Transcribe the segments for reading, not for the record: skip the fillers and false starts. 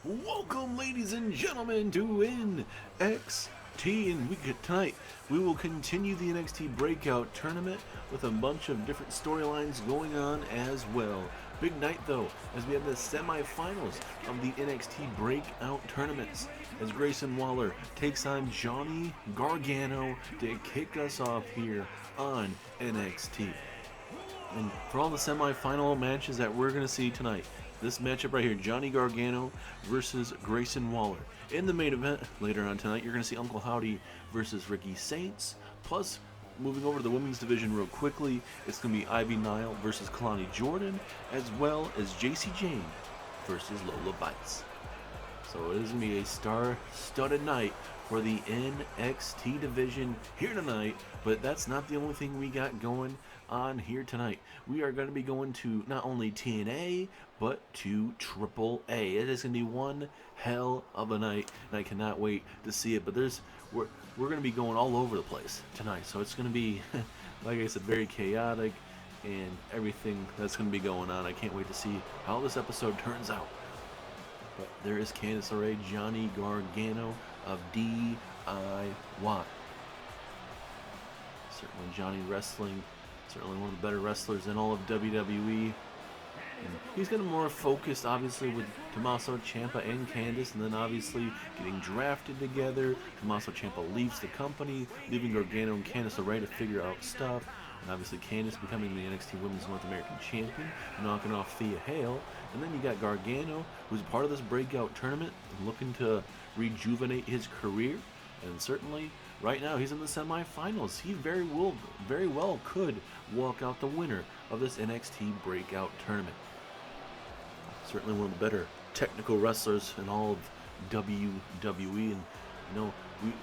Welcome, ladies and gentlemen, to NXT. And tonight we will continue the NXT Breakout tournament with a bunch of different storylines going on as well. Big night though, as we have the semifinals of the NXT Breakout tournaments, as Grayson Waller takes on Johnny Gargano to kick us off here on NXT. And for all the semifinal matches that we're going to see tonight, this matchup right here, Johnny Gargano versus Grayson Waller. In the main event, later on tonight, you're going to see Uncle Howdy versus Ricky Saints. Plus, moving over to the women's division real quickly, it's going to be Ivy Nile versus Kalani Jordan, as well as JC Jane versus Lola Bites. So it is going to be a star-studded night for the NXT division here tonight, but that's not the only thing we got going on here tonight. We are going to be going to not only TNA, but to AAA. It is going to be one hell of a night, and I cannot wait to see it. But we're going to be going all over the place tonight, so it's going to be, like I said, very chaotic, and everything that's going to be going on. I can't wait to see how this episode turns out. But there is Candice LeRae, Johnny Gargano of DIY. Certainly Johnny wrestling, certainly one of the better wrestlers in all of WWE. And he's getting more focused, obviously, with Tommaso Ciampa and Candice, and then obviously getting drafted together. Tommaso Ciampa leaves the company, leaving Gargano and Candice LeRae to figure out stuff. And obviously Candice becoming the NXT Women's North American Champion, knocking off Thea Hale. And then you got Gargano, who's part of this breakout tournament, looking to rejuvenate his career. And certainly, right now, he's in the semifinals. He very well could walk out the winner of this NXT breakout tournament. Certainly one of the better technical wrestlers in all of WWE. And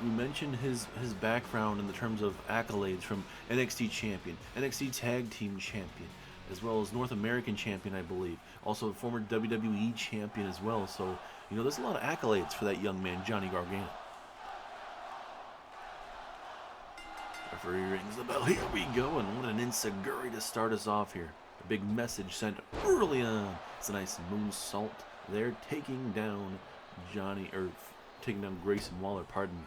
we mentioned his background in the terms of accolades from NXT champion, NXT tag team champion, as well as North American champion, I believe. Also a former WWE champion as well. So, there's a lot of accolades for that young man, Johnny Gargano. Referee rings the bell. Here we go, and what an enziguri to start us off here. A big message sent early on. It's a nice moonsault there, taking down Grayson Waller, pardon me.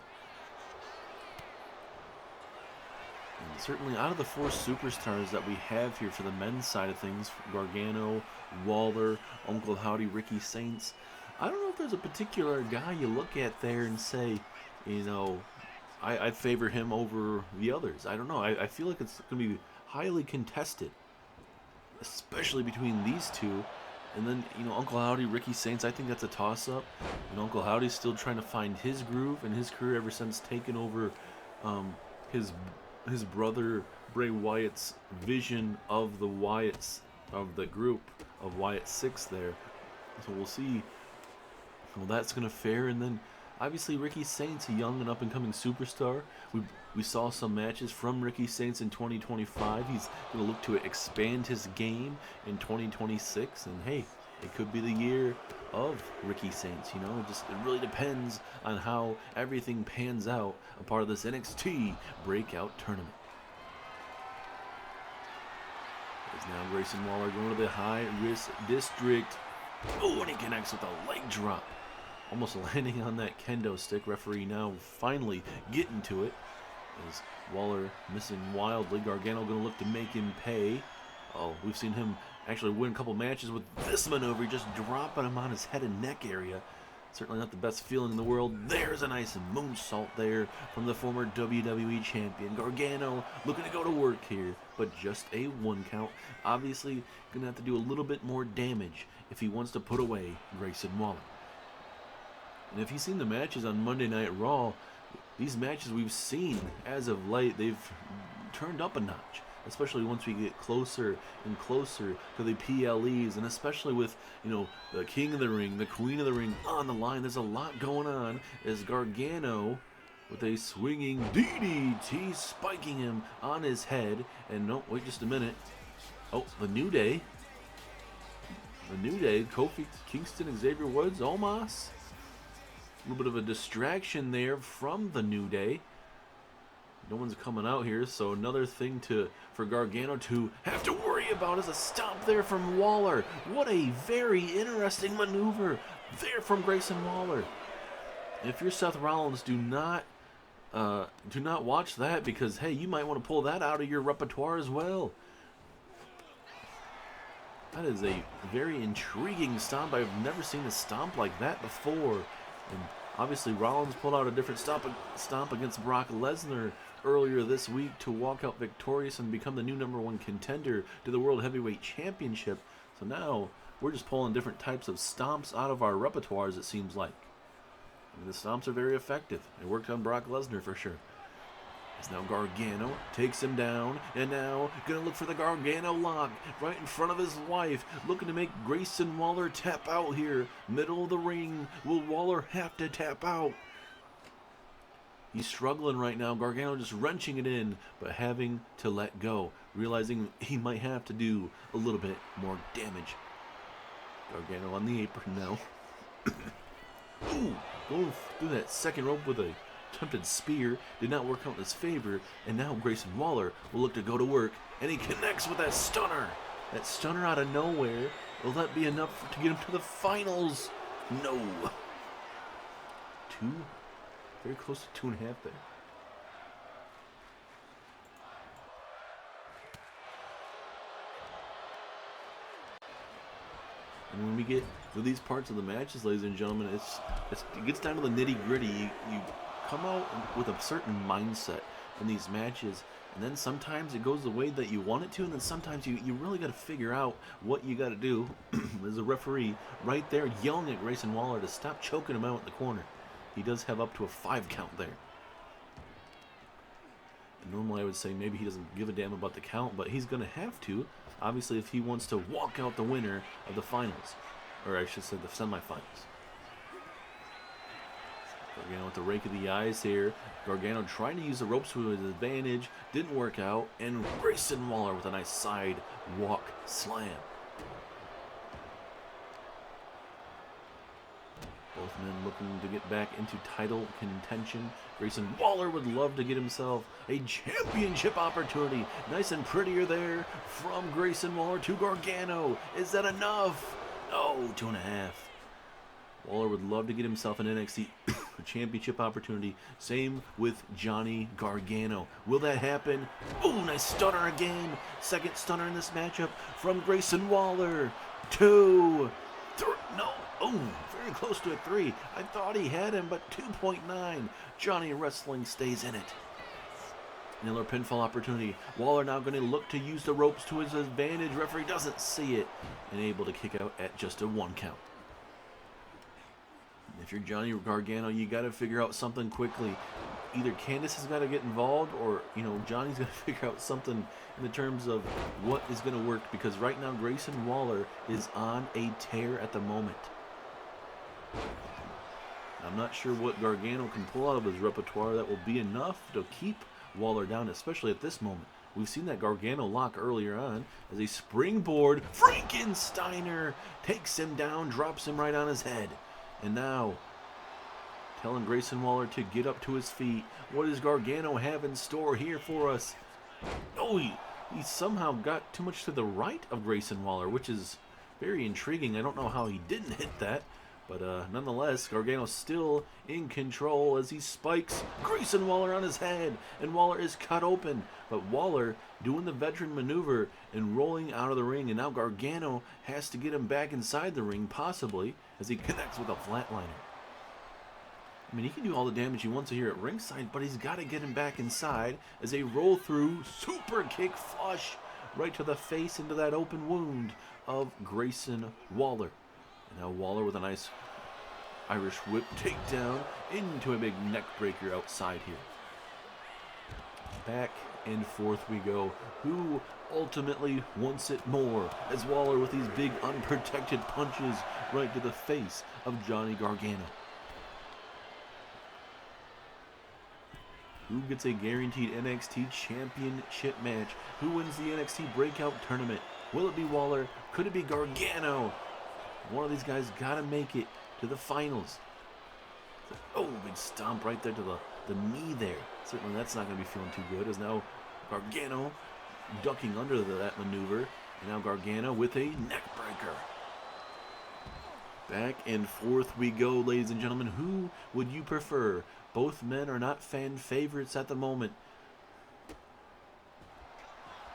And certainly out of the four superstars that we have here for the men's side of things, Gargano, Waller, Uncle Howdy, Ricky Saints, I don't know if there's a particular guy you look at there and say, I'd favor him over the others. I don't know. I feel like it's going to be highly contested, especially between these two. And then, Uncle Howdy, Ricky Saints, I think that's a toss-up. Uncle Howdy's still trying to find his groove in his career ever since taking over his brother Bray Wyatt's vision of the Wyatts, of the group of Wyatt 6 there. So we'll see how that's going to fare. And then, obviously, Ricky Saints, a young and up-and-coming superstar. We saw some matches from Ricky Saints in 2025. He's going to look to expand his game in 2026. And, hey, it could be the year of Ricky Saints. It really depends on how everything pans out, a part of this NXT Breakout tournament. There's now Grayson Waller going to the high-risk district. Oh, and he connects with a leg drop. Almost landing on that kendo stick. Referee now finally getting to it. As Waller missing wildly. Gargano going to look to make him pay. Oh, we've seen him actually win a couple matches with this maneuver. Just dropping him on his head and neck area. Certainly not the best feeling in the world. There's a nice moonsault there from the former WWE champion. Gargano looking to go to work here, but just a 1 count. Obviously going to have to do a little bit more damage if he wants to put away Grayson Waller. And if you've seen the matches on Monday Night Raw, these matches we've seen as of late, they've turned up a notch. Especially once we get closer and closer to the PLEs, and especially with, the King of the Ring, the Queen of the Ring on the line. There's a lot going on as Gargano with a swinging DDT, spiking him on his head. And no, wait just a minute. Oh, the New Day. Kofi Kingston, Xavier Woods, Omos. A little bit of a distraction there from the New Day. No one's coming out here, so another thing for Gargano to have to worry about is a stop there from Waller. What a very interesting maneuver there from Grayson Waller. If you're Seth Rollins, do not watch that, because hey, you might want to pull that out of your repertoire as well. That is a very intriguing stomp. I've never seen a stomp like that before. And obviously Rollins pulled out a different stomp against Brock Lesnar earlier this week to walk out victorious and become the new #1 contender to the World Heavyweight Championship. So now we're just pulling different types of stomps out of our repertoires, it seems like. I mean, the stomps are very effective. It worked on Brock Lesnar for sure. As now Gargano takes him down, and now gonna look for the Gargano lock right in front of his wife, looking to make Grayson Waller tap out here. Middle of the ring. Will Waller have to tap out? He's struggling right now. Gargano just wrenching it in, but having to let go, realizing he might have to do a little bit more damage. Gargano on the apron now. Ooh, going through that second rope with a attempted spear, did not work out in his favor, and now Grayson Waller will look to go to work, and he connects with that stunner. That stunner out of nowhere. Will that be enough to get him to the finals? No. Very close to 2.5 there. And when we get to these parts of the matches, ladies and gentlemen, it gets down to the nitty gritty. You come out with a certain mindset in these matches, and then sometimes it goes the way that you want it to, and then sometimes you really got to figure out what you got to do. There's a referee right there yelling at Grayson Waller to stop choking him out in the corner. He does have up to a 5 count there. And normally I would say maybe he doesn't give a damn about the count, but he's going to have to, obviously, if he wants to walk out the winner of the finals. Or I should say the semifinals. Gargano with the rake of the eyes here. Gargano trying to use the ropes to his advantage. Didn't work out. And Grayson Waller with a nice side walk slam. Both men looking to get back into title contention. Grayson Waller would love to get himself a championship opportunity. Nice and prettier there from Grayson Waller to Gargano. Is that enough? No, 2.5. Waller would love to get himself an NXT championship opportunity. Same with Johnny Gargano. Will that happen? Ooh, nice stunner again. Second stunner in this matchup from Grayson Waller. 2, 3, no. Oh, very close to a 3. I thought he had him, but 2.9. Johnny Wrestling stays in it. Another pinfall opportunity. Waller now going to look to use the ropes to his advantage. Referee doesn't see it and able to kick out at just a 1 count. If you're Johnny Gargano, you got to figure out something quickly. Either Candice has got to get involved, or Johnny's got to figure out something in the terms of what is going to work, because right now Grayson Waller is on a tear at the moment. I'm not sure what Gargano can pull out of his repertoire that will be enough to keep Waller down, especially at this moment. We've seen that Gargano lock earlier on as a springboard. Frankensteiner takes him down, drops him right on his head. And now, telling Grayson Waller to get up to his feet. What does Gargano have in store here for us? Oh, he somehow got too much to the right of Grayson Waller, which is very intriguing. I don't know how he didn't hit that. But nonetheless, Gargano's still in control as he spikes Grayson Waller on his head. And Waller is cut open. But Waller doing the veteran maneuver and rolling out of the ring. And now Gargano has to get him back inside the ring, possibly, as he connects with a flatliner. I mean, he can do all the damage he wants to here at ringside, but he's got to get him back inside as a roll-through super kick flush right to the face into that open wound of Grayson Waller. And now Waller with a nice Irish whip takedown into a big neck breaker outside here. Back and forth we go. Who ultimately wants it more? As Waller with these big unprotected punches right to the face of Johnny Gargano. Who gets a guaranteed NXT championship match? Who wins the NXT Breakout tournament? Will it be Waller? Could it be Gargano? One of these guys got to make it to the finals. Oh, big stomp right there to the knee there. Certainly that's not going to be feeling too good, as now Gargano ducking under that maneuver. And now Gargano with a neck breaker. Back and forth we go, ladies and gentlemen. Who would you prefer? Both men are not fan favorites at the moment.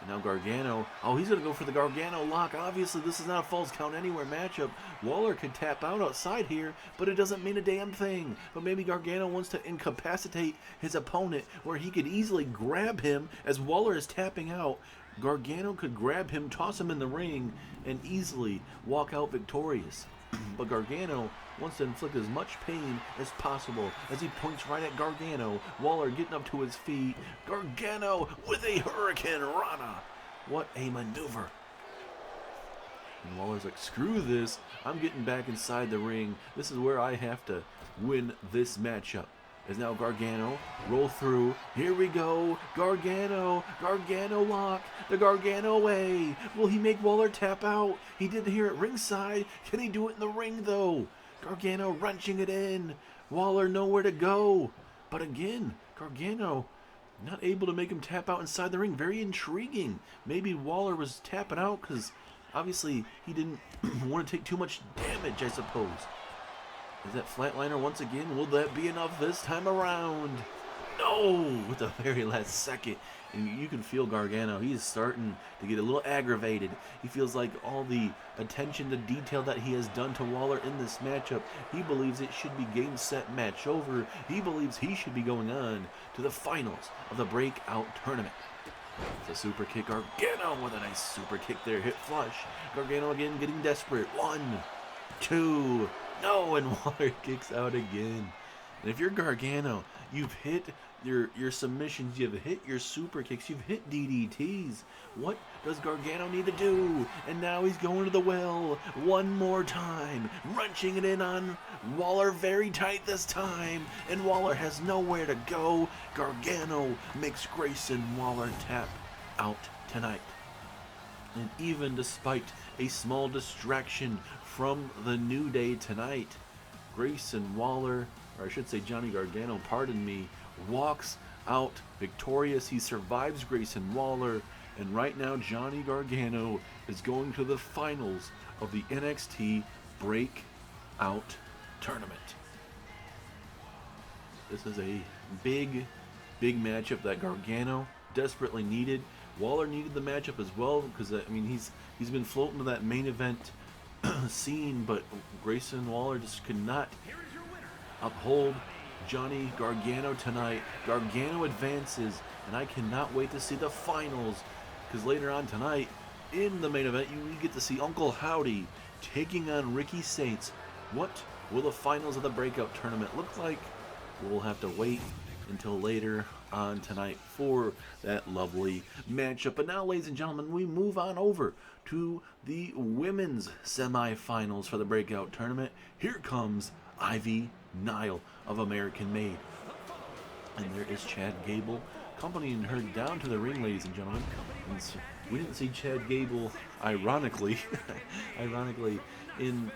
And now Gargano. Oh, he's going to go for the Gargano lock. Obviously, this is not a falls count anywhere matchup. Waller could tap out outside here, but it doesn't mean a damn thing. But maybe Gargano wants to incapacitate his opponent where he could easily grab him as Waller is tapping out. Gargano could grab him, toss him in the ring, and easily walk out victorious. But Gargano wants to inflict as much pain as possible as he points right at Gargano. Waller getting up to his feet. Gargano with a Hurricane Rana. What a maneuver. And Waller's like, screw this. I'm getting back inside the ring. This is where I have to win this matchup. As now Gargano, roll through, here we go, Gargano lock, the Gargano way. Will he make Waller tap out? He did here at ringside. Can he do it in the ring though? Gargano wrenching it in. Waller nowhere to go. But again, Gargano not able to make him tap out inside the ring. Very intriguing. Maybe Waller was tapping out because obviously he didn't want to take too much damage, I suppose. Is that flatliner once again? Will that be enough this time around? No! With the very last second. And you can feel Gargano. He is starting to get a little aggravated. He feels like all the attention to detail that he has done to Waller in this matchup, he believes it should be game, set, match over. He believes he should be going on to the finals of the Breakout tournament. It's a super kick. Gargano with a nice super kick there. Hit flush. Gargano again getting desperate. 1, 2... No, and Waller kicks out again. And if you're Gargano, you've hit your submissions, you've hit your super kicks, you've hit DDTs. What does Gargano need to do? And now he's going to the well one more time, wrenching it in on Waller very tight this time. And Waller has nowhere to go. Gargano makes Grayson Waller tap out tonight. And even despite a small distraction from the New Day tonight, Grayson Waller, or I should say Johnny Gargano, pardon me, walks out victorious. He survives Grayson Waller, and right now Johnny Gargano is going to the finals of the NXT Breakout tournament. This is a big matchup that Gargano desperately needed. Waller needed the matchup as well because I mean he's been floating to that main event scene, but Grayson Waller just could not uphold Johnny Gargano tonight. Gargano advances, and I cannot wait to see the finals because later on tonight in the main event you get to see Uncle Howdy taking on Ricky Saints. What will the finals of the Breakout tournament look like? We'll have to wait until later on tonight for that lovely matchup. But now, ladies and gentlemen, we move on over to the women's semifinals for the Breakout tournament. Here comes Ivy Nile of American Made. And there is Chad Gable accompanying her down to the ring, ladies and gentlemen. And so we didn't see Chad Gable, ironically, in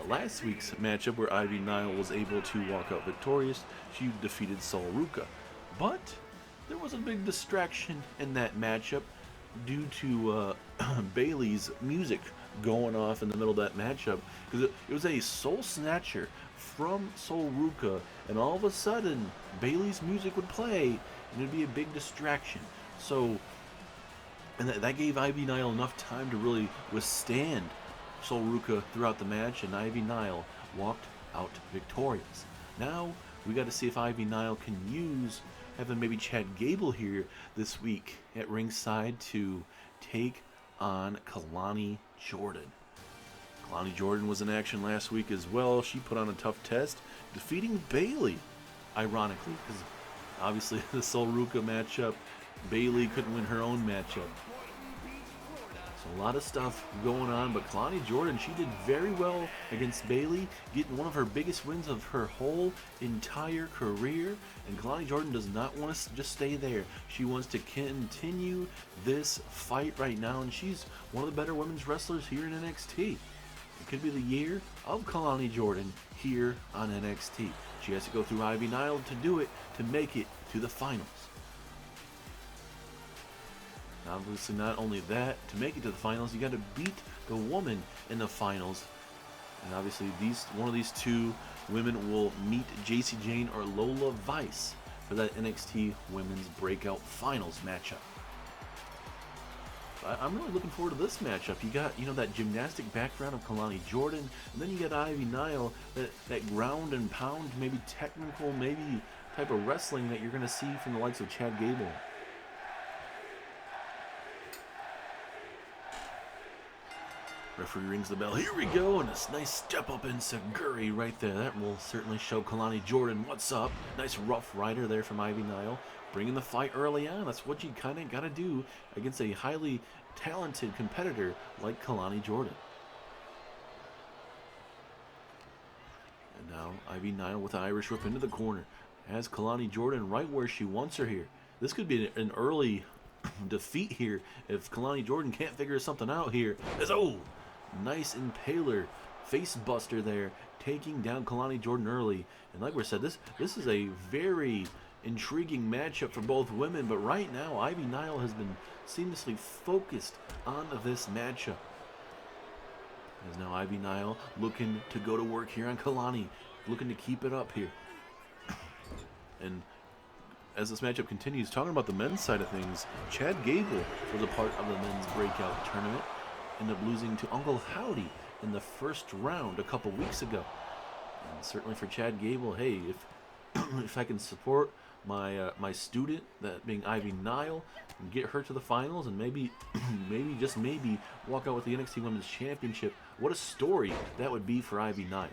last week's matchup where Ivy Nile was able to walk out victorious. She defeated Sol Ruka. But there was a big distraction in that matchup due to Bayley's music going off in the middle of that matchup. Because it was a soul snatcher from Sol Ruka, and all of a sudden Bayley's music would play and it'd be a big distraction. So, and that gave Ivy Nile enough time to really withstand Sol Ruka throughout the match, and Ivy Nile walked out victorious. Now we got to see if Ivy Nile can use having maybe Chad Gable here this week at ringside to take on Kalani Jordan. Kalani Jordan was in action last week as well. She put on a tough test, defeating Bayley, ironically, because obviously the Sol Ruka matchup, Bayley couldn't win her own matchup. So a lot of stuff going on, but Kalani Jordan, she did very well against Bayley, getting one of her biggest wins of her whole entire career. And Kalani Jordan does not want to just stay there. She wants to continue this fight right now, and she's one of the better women's wrestlers here in NXT. It could be the year of Kalani Jordan here on NXT. She has to go through Ivy Nile to do it, to make it to the finals. Obviously, not only that, to make it to the finals, you got to beat the woman in the finals And obviously, one of these two women will meet JC Jane or Lola Vice for that NXT Women's Breakout Finals matchup. I'm really looking forward to this matchup. You got, that gymnastic background of Kalani Jordan, and then you got Ivy Nile, that ground and pound, maybe technical, maybe type of wrestling that you're going to see from the likes of Chad Gable. Referee rings the bell. Here we go, and this nice step up in Saguri right there. That will certainly show Kalani Jordan what's up. Nice rough rider there from Ivy Nile. Bringing the fight early on. That's what you kind of got to do against a highly talented competitor like Kalani Jordan. And now Ivy Nile with an Irish whip into the corner. Has Kalani Jordan right where she wants her here. This could be an early defeat here if Kalani Jordan can't figure something out here. Nice impaler, face buster there, taking down Kalani Jordan early. And like we said, this is a very intriguing matchup for both women, but right now Ivy Nile has been seamlessly focused on this matchup. As now Ivy Nile looking to go to work here on Kalani, looking to keep it up here. And as this matchup continues, talking about the men's side of things, Chad Gable was a part of the men's breakout tournament. Ended up losing to Uncle Howdy in the first round a couple weeks ago. And certainly for Chad Gable, hey, if I can support my student, that being Ivy Nile, and get her to the finals, and maybe just maybe walk out with the NXT Women's Championship, what a story that would be for Ivy Nile.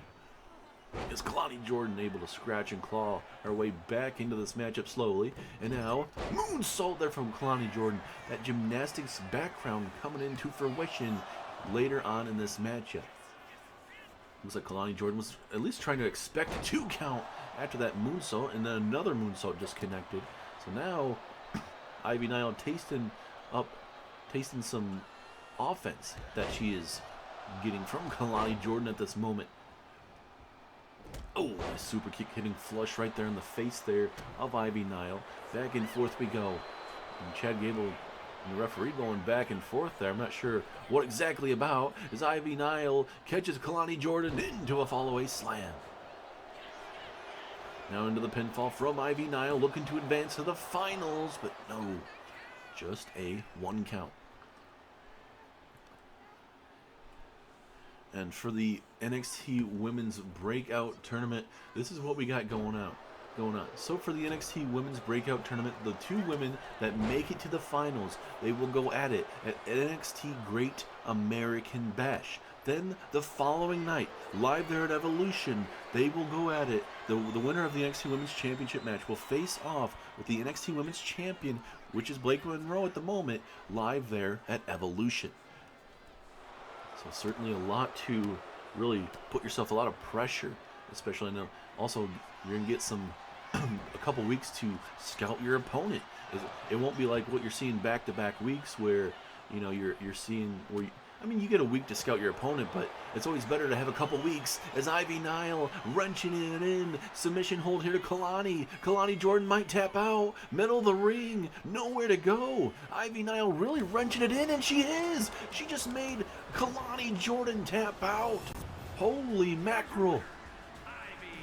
Is Kalani Jordan able to scratch and claw her way back into this matchup slowly? And now, moonsault there from Kalani Jordan. That gymnastics background coming into fruition later on in this matchup. Looks like Kalani Jordan was at least trying to expect a 2 count after that moonsault, and then another moonsault just connected. So now, Ivy Nile tasting some offense that she is getting from Kalani Jordan at this moment. Oh, a super kick hitting flush right there in the face there of Ivy Nile. Back and forth we go. And Chad Gable and the referee going back and forth there. I'm not sure what exactly about, as Ivy Nile catches Kalani Jordan into a fallaway slam. Now into the pinfall from Ivy Nile, looking to advance to the finals, but no, just a 1 count. And for the NXT Women's Breakout Tournament, this is what we got going on. So for the NXT Women's Breakout Tournament, the 2 women that make it to the finals, they will go at it at NXT Great American Bash. Then the following night, live there at Evolution, they will go at it. The winner of the NXT Women's Championship match will face off with the NXT Women's Champion, which is Blake Monroe at the moment, live there at Evolution. So certainly a lot to really put yourself a lot of pressure, especially now. Also, you're gonna get a couple weeks to scout your opponent. It won't be like what you're seeing back-to-back weeks where you're seeing where you get a week to scout your opponent, but it's always better to have a couple weeks. As Ivy Nile wrenching it in, submission hold here to Kalani. Kalani Jordan might tap out, middle of the ring, nowhere to go. Ivy Nile really wrenching it in, and she is. She just made Kalani Jordan tap out. Holy mackerel!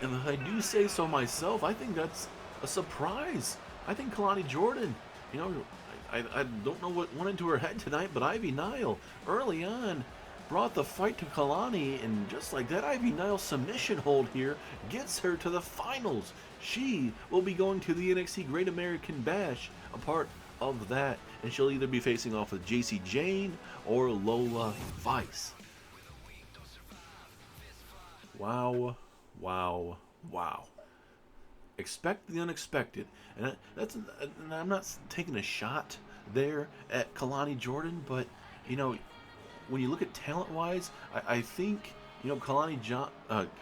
And if I do say so myself, I think that's a surprise. I think Kalani Jordan, I don't know what went into her head tonight, but Ivy Nile early on brought the fight to Kalani, and just like that, Ivy Nile's submission hold here gets her to the finals. She will be going to the NXT Great American Bash, a part of that, and she'll either be facing off with JC Jane or Lola Vice. Wow. Expect the unexpected, and I'm not taking a shot there at Kalani Jordan, but when you look at talent-wise, I think Kalani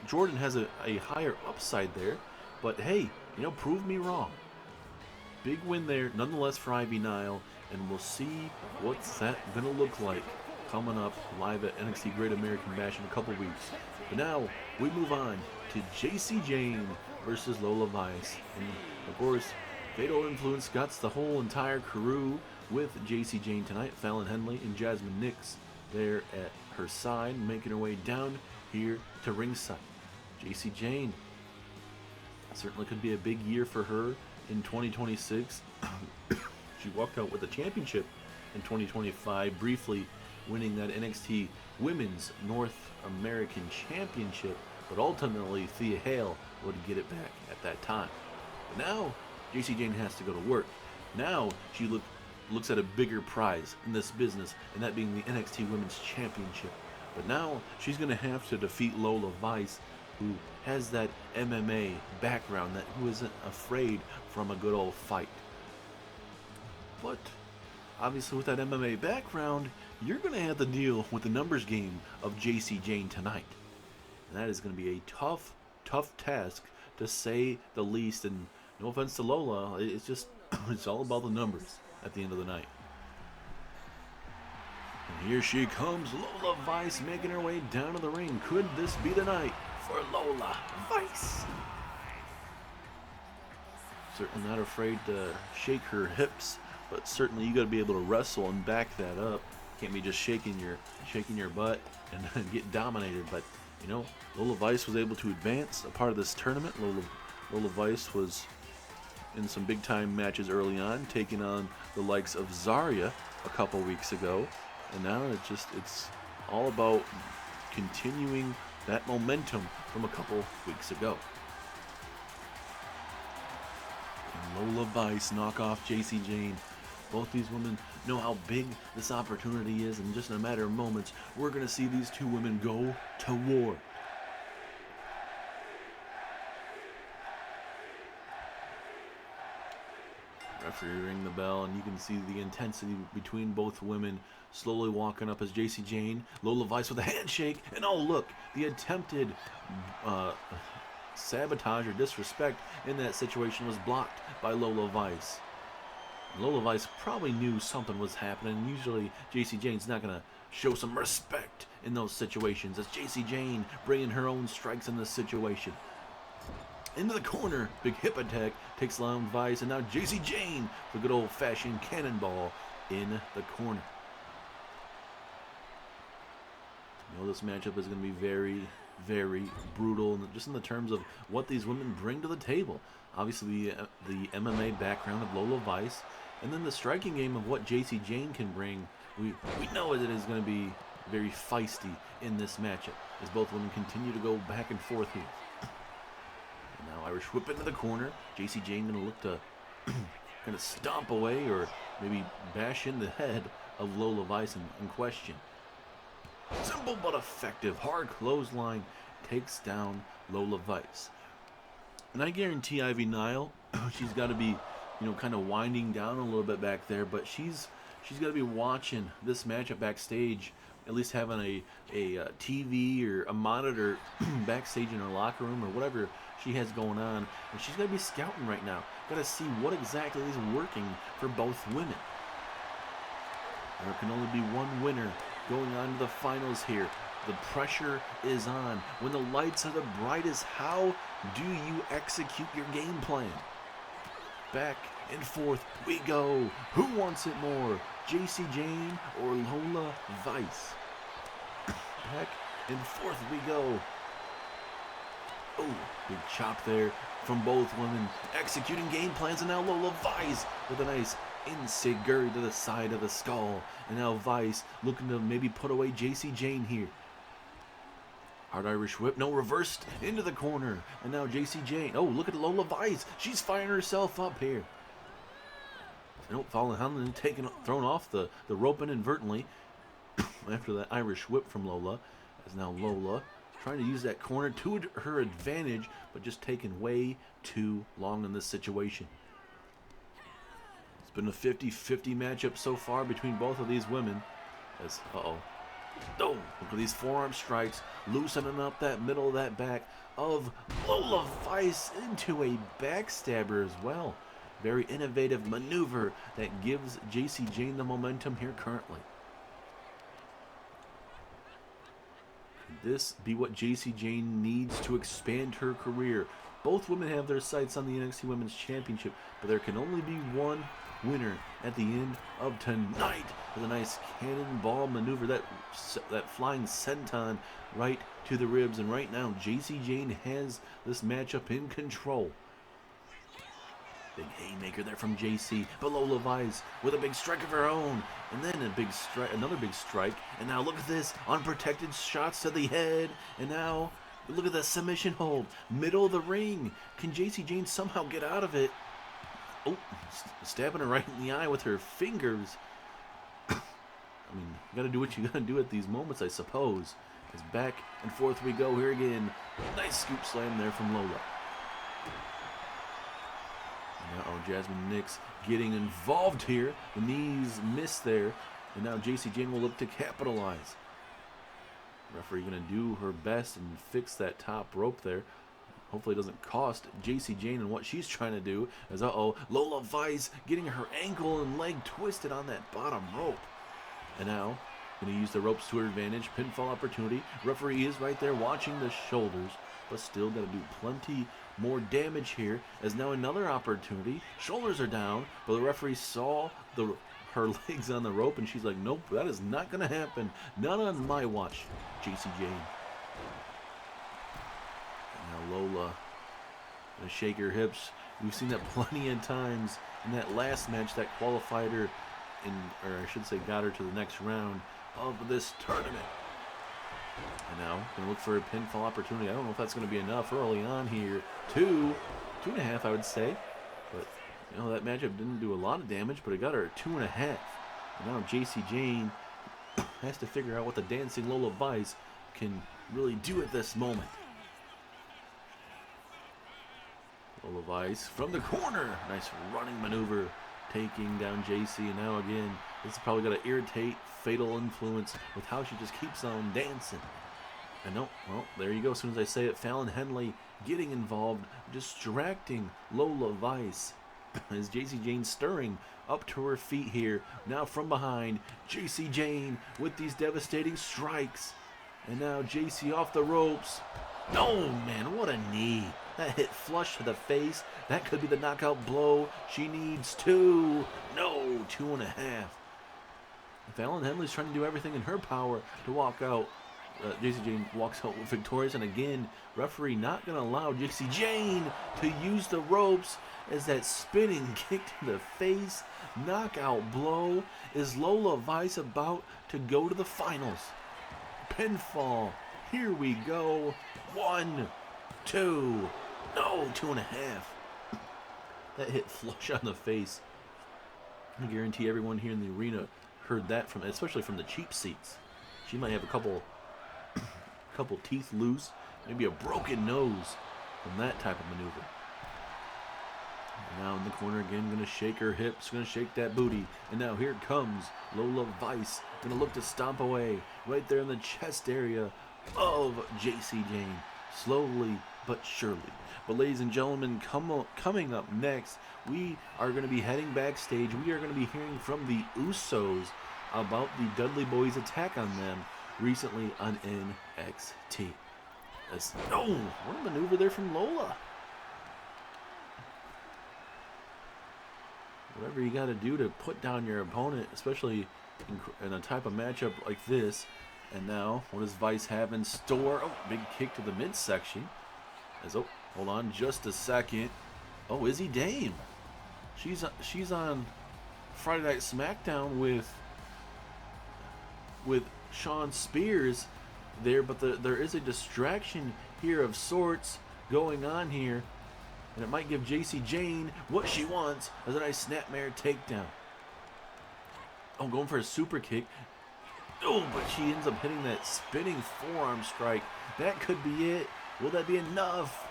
Jordan has a higher upside there, but hey, prove me wrong. Big win there, nonetheless, for Ivy Nile, and we'll see what's that gonna look like coming up live at NXT Great American Bash in a couple weeks. But now we move on to JC Jane versus Lola Vice. And of course, Fatal Influence got the whole entire crew with JC Jane tonight. Fallon Henley and Jasmine Nix there at her side, making her way down here to ringside. JC Jane certainly could be a big year for her in 2026. She walked out with a championship in 2025, briefly winning that NXT Women's North American Championship, but ultimately Thea Hale would get it back at that time. But now, JC Jane has to go to work. Now, she looks at a bigger prize in this business, and that being the NXT Women's Championship. But now, she's going to have to defeat Lola Vice, who has that MMA background, who isn't afraid from a good old fight. But obviously with that MMA background, you're going to have to deal with the numbers game of JC Jane tonight. And that is going to be a tough task, to say the least. And no offense to Lola, it's just, it's all about the numbers at the end of the night. And here she comes, Lola Vice, making her way down to the ring. Could this be the night for Lola Vice? Certainly not afraid to shake her hips, but certainly you got to be able to wrestle and back that up. Can't be just shaking your butt and get dominated. But you know, Lola Vice was able to advance a part of this tournament. Lola Vice was in some big time matches early on, taking on the likes of Zarya a couple weeks ago, and now it's all about continuing that momentum from a couple weeks ago. And Lola Vice knock off JC Jane. Both these women know how big this opportunity is, and just in a matter of moments, we're going to see these two women go to war. Referee ring the bell, and you can see the intensity between both women slowly walking up as JC Jane, Lola Vice with a handshake, and oh look, the attempted sabotage or disrespect in that situation was blocked by Lola Vice. Lola Vice probably knew something was happening. Usually JC Jane's not going to show some respect in those situations, as JC Jane bringing her own strikes in this situation. Into the corner, big hip attack takes down Vice, and now JC Jane, the good old-fashioned cannonball in the corner. You know, this matchup is going to be very, very brutal, just in the terms of what these women bring to the table. Obviously, the MMA background of Lola Vice, and then the striking game of what JC Jane can bring. We know that it is going to be very feisty in this matchup, as both women continue to go back and forth here. And now Irish whip into the corner. JC Jane going to look to kind of stomp away, or maybe bash in the head of Lola Vice in question. Simple but effective hard clothesline takes down Lola Vice. And I guarantee Ivy Nile, she's got to be, you know, kind of winding down a little bit back there, but she's got to be watching this matchup backstage, at least having a TV or a monitor backstage in her locker room or whatever she has going on, and she's got to be scouting right now. Got to see what exactly is working for both women. There can only be one winner going on to the finals here. The pressure is on. When the lights are the brightest, how do you execute your game plan? Back and forth we go. Who wants it more? JC Jane or Lola Vice? Back and forth we go. Oh, big chop there from both women. Executing game plans, and now Lola Vice with a nice enzuigiri to the side of the skull. And now Vice looking to maybe put away JC Jane here. Hard Irish whip, no, reversed into the corner. And now JC Jane. Oh, look at Lola Vice. She's firing herself up here. Nope, falling down, thrown off the rope inadvertently after that Irish whip from Lola. As now Lola trying to use that corner to her advantage, but just taking way too long in this situation. It's been a 50-50 matchup so far between both of these women. As, oh, look at these forearm strikes, loosening up that middle of that back of Lola Vice into a backstabber as well. Very innovative maneuver that gives JC Jane the momentum here currently. Could this be what JC Jane needs to expand her career? Both women have their sights on the NXT Women's Championship, but there can only be one winner at the end of tonight with a nice cannonball maneuver, that flying senton right to the ribs. And right now, JC Jane has this matchup in control. Big haymaker there from JC, but Lola Vice with a big strike of her own, and then another big strike, and now look at this, unprotected shots to the head, and now look at the submission hold, middle of the ring. Can JC Jane somehow get out of it? Oh, stabbing her right in the eye with her fingers. I mean, you gotta do what you gotta do at these moments, I suppose. As back and forth we go here again. Nice scoop slam there from Lola. Uh-oh, Jasmine Nix getting involved here. The knees missed there. And now JC Jane will look to capitalize. Referee going to do her best and fix that top rope there. Hopefully it doesn't cost JC Jane and what she's trying to do. As, Lola Vice getting her ankle and leg twisted on that bottom rope. And now, going to use the ropes to her advantage. Pinfall opportunity. Referee is right there watching the shoulders, but still got to do plenty more damage here, as now another opportunity. Shoulders are down, but the referee saw her legs on the rope, and she's like, nope, that is not going to happen. Not on my watch, JC Jane. And now Lola going to shake her hips. We've seen that plenty of times in that last match that qualified her, or I should say got her to the next round of this tournament. And now, going to look for a pinfall opportunity. I don't know if that's going to be enough early on here. 2.5, I would say. But, that matchup didn't do a lot of damage, but it got her at 2.5. And now JC Jane has to figure out what the dancing Lola Vice can really do at this moment. Lola Vice from the corner. Nice running maneuver, taking down JC. And now again, this is probably going to irritate Fatal Influence with how she just keeps on dancing. And no, well, there you go. As soon as I say it, Fallon Henley getting involved, distracting Lola Vice. As JC Jane stirring up to her feet here. Now from behind, JC Jane with these devastating strikes. And now JC off the ropes. Oh, man, what a knee. That hit flush to the face. That could be the knockout blow. She needs 2. No, 2.5. Fallon Henley's trying to do everything in her power to walk out. JC Jane walks out victorious, and again, referee not going to allow JC Jane to use the ropes as that spinning kick to the face, knockout blow. Is Lola Vice about to go to the finals? Pinfall. Here we go. 1, 2. No, 2.5. That hit flush on the face. I guarantee everyone here in the arena heard that especially from the cheap seats. She might have a couple teeth loose, maybe a broken nose from that type of maneuver. And now in the corner again, going to shake her hips, going to shake that booty. And now here comes Lola Vice, going to look to stomp away right there in the chest area of JC Jane, slowly but surely. But ladies and gentlemen, coming up next, we are going to be heading backstage. We are going to be hearing from the Usos about the Dudley Boys' attack on them recently on NXT. What a maneuver there from Lola. Whatever you got to do to put down your opponent, especially in a type of matchup like this. And now, what does Vice have in store? Oh, big kick to the midsection. Hold on just a second. Oh, Izzy Dame. She's on Friday Night SmackDown with Shawn Spears there, but there is a distraction here of sorts going on here, and it might give JC Jane what she wants as a nice snapmare takedown. Oh, going for a super kick. Oh, but she ends up hitting that spinning forearm strike. That could be it. Will that be enough?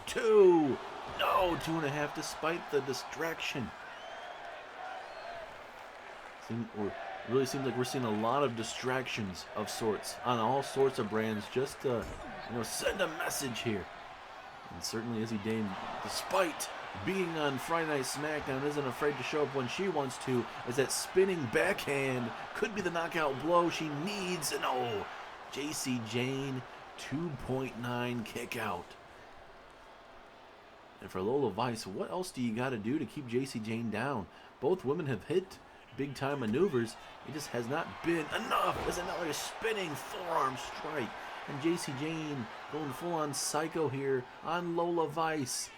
2. No, 2.5 despite the distraction. Really seems like we're seeing a lot of distractions of sorts on all sorts of brands just to, send a message here. And certainly Izzy Dame, despite being on Friday Night SmackDown, isn't afraid to show up when she wants to, as that spinning backhand could be the knockout blow she needs. And JC Jane, 2.9 kick out. And for Lola Vice, what else do you got to do to keep JC Jane down? Both women have hit big-time maneuvers. It just has not been enough. There's another spinning forearm strike. And JC Jane going full-on psycho here on Lola Vice.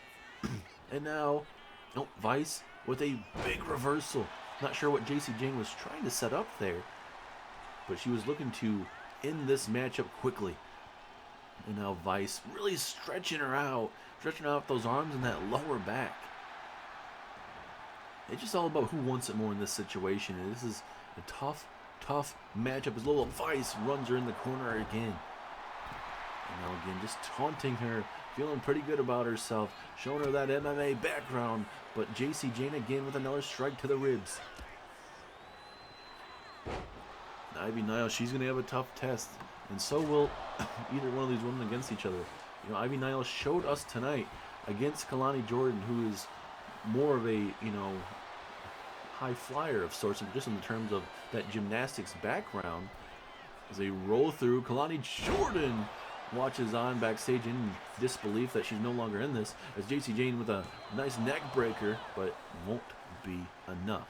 And now, Vice with a big reversal. Not sure what JC Jane was trying to set up there, but she was looking to end this matchup quickly. And now Vice really stretching out those arms and that lower back. It's just all about who wants it more in this situation. And this is a tough matchup as Lola Vice runs her in the corner again. And now again, just taunting her, feeling pretty good about herself, showing her that MMA background. But JC Jane again with another strike to the ribs. And Ivy Nile, she's going to have a tough test. And so will either one of these women against each other. You know, Ivy Nile showed us tonight against Kalani Jordan, who is more of a, high flyer of sorts, just in terms of that gymnastics background. As they roll through, Kalani Jordan watches on backstage in disbelief that she's no longer in this, as JC Jane with a nice neck breaker, but won't be enough.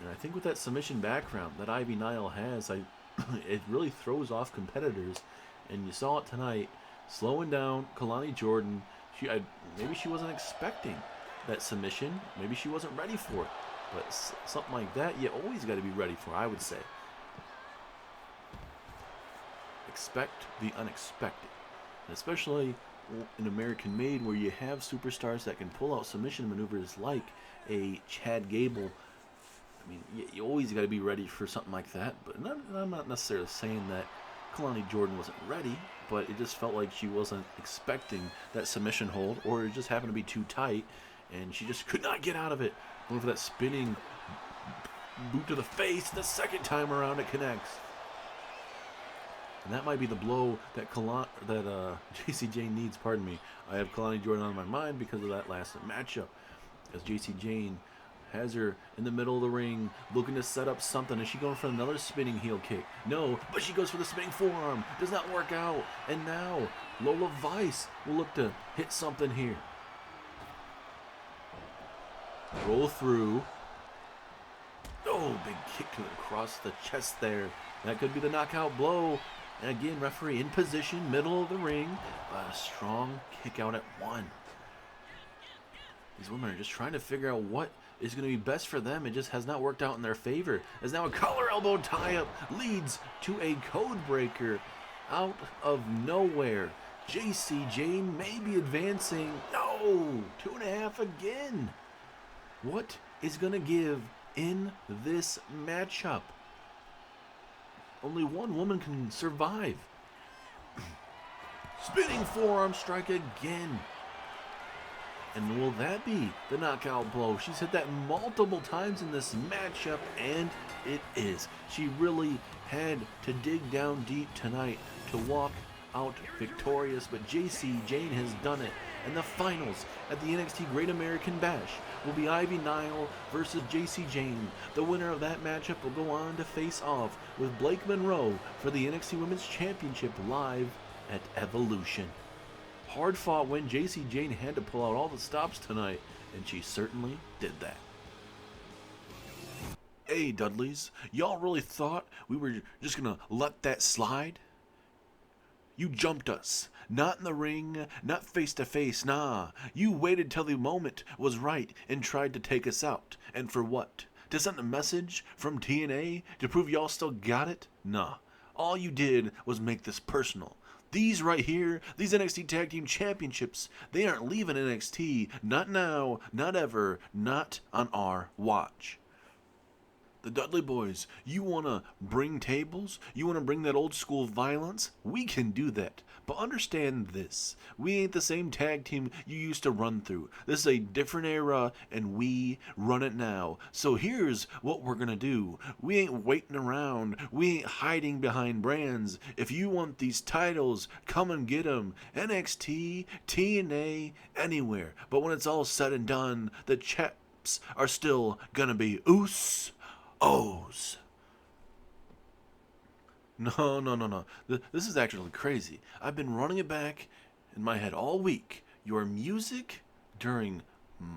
And I think with that submission background that Ivy Nile has, it really throws off competitors, and you saw it tonight, slowing down Kalani Jordan. Maybe she wasn't expecting that submission. Maybe she wasn't ready for it. But something like that, you always got to be ready for, I would say. Expect the unexpected. And especially in American Made, where you have superstars that can pull out submission maneuvers like a Chad Gable. I mean, you always got to be ready for something like that. But I'm not necessarily saying that Kalani Jordan wasn't ready, but it just felt like she wasn't expecting that submission hold, or it just happened to be too tight, and she just could not get out of it. Going for that spinning boot to the face. The second time around, it connects. And that might be the blow that JC Jane needs. Pardon me. I have Kalani Jordan on my mind because of that last matchup, as JC Jane has her in the middle of the ring, looking to set up something. Is she going for another spinning heel kick? No, but she goes for the spinning forearm. Does not work out. And now, Lola Vice will look to hit something here. Roll through. Oh, big kick across the chest there. That could be the knockout blow. And again, referee in position, middle of the ring. A strong kick out at one. These women are just trying to figure out what is going to be best for them. It just has not worked out in their favor. As now a collar elbow tie-up leads to a code breaker out of nowhere. JC Jane may be advancing. No! 2.5 again. What is going to give in this matchup? Only one woman can survive. Spinning forearm strike again. And will that be the knockout blow? She's hit that multiple times in this matchup, and it is. She really had to dig down deep tonight to walk out victorious, but JC Jane has done it. And the finals at the NXT Great American Bash will be Ivy Nile versus JC Jane. The winner of that matchup will go on to face off with Blake Monroe for the NXT Women's Championship live at Evolution. Hard-fought win. JC Jane had to pull out all the stops tonight, and she certainly did that. Hey, Dudleys, y'all really thought we were just going to let that slide? You jumped us. Not in the ring, not face-to-face, nah. You waited till the moment was right and tried to take us out. And for what? To send a message from TNA to prove y'all still got it? Nah. All you did was make this personal. These right here, these NXT Tag Team Championships, they aren't leaving NXT. Not now, not ever, not on our watch. The Dudley Boys, you want to bring tables? You want to bring that old school violence? We can do that. But understand this. We ain't the same tag team you used to run through. This is a different era, and we run it now. So here's what we're going to do. We ain't waiting around. We ain't hiding behind brands. If you want these titles, come and get them. NXT, TNA, anywhere. But when it's all said and done, the chaps are still going to be O's. No. This is actually crazy. I've been running it back in my head all week. Your music during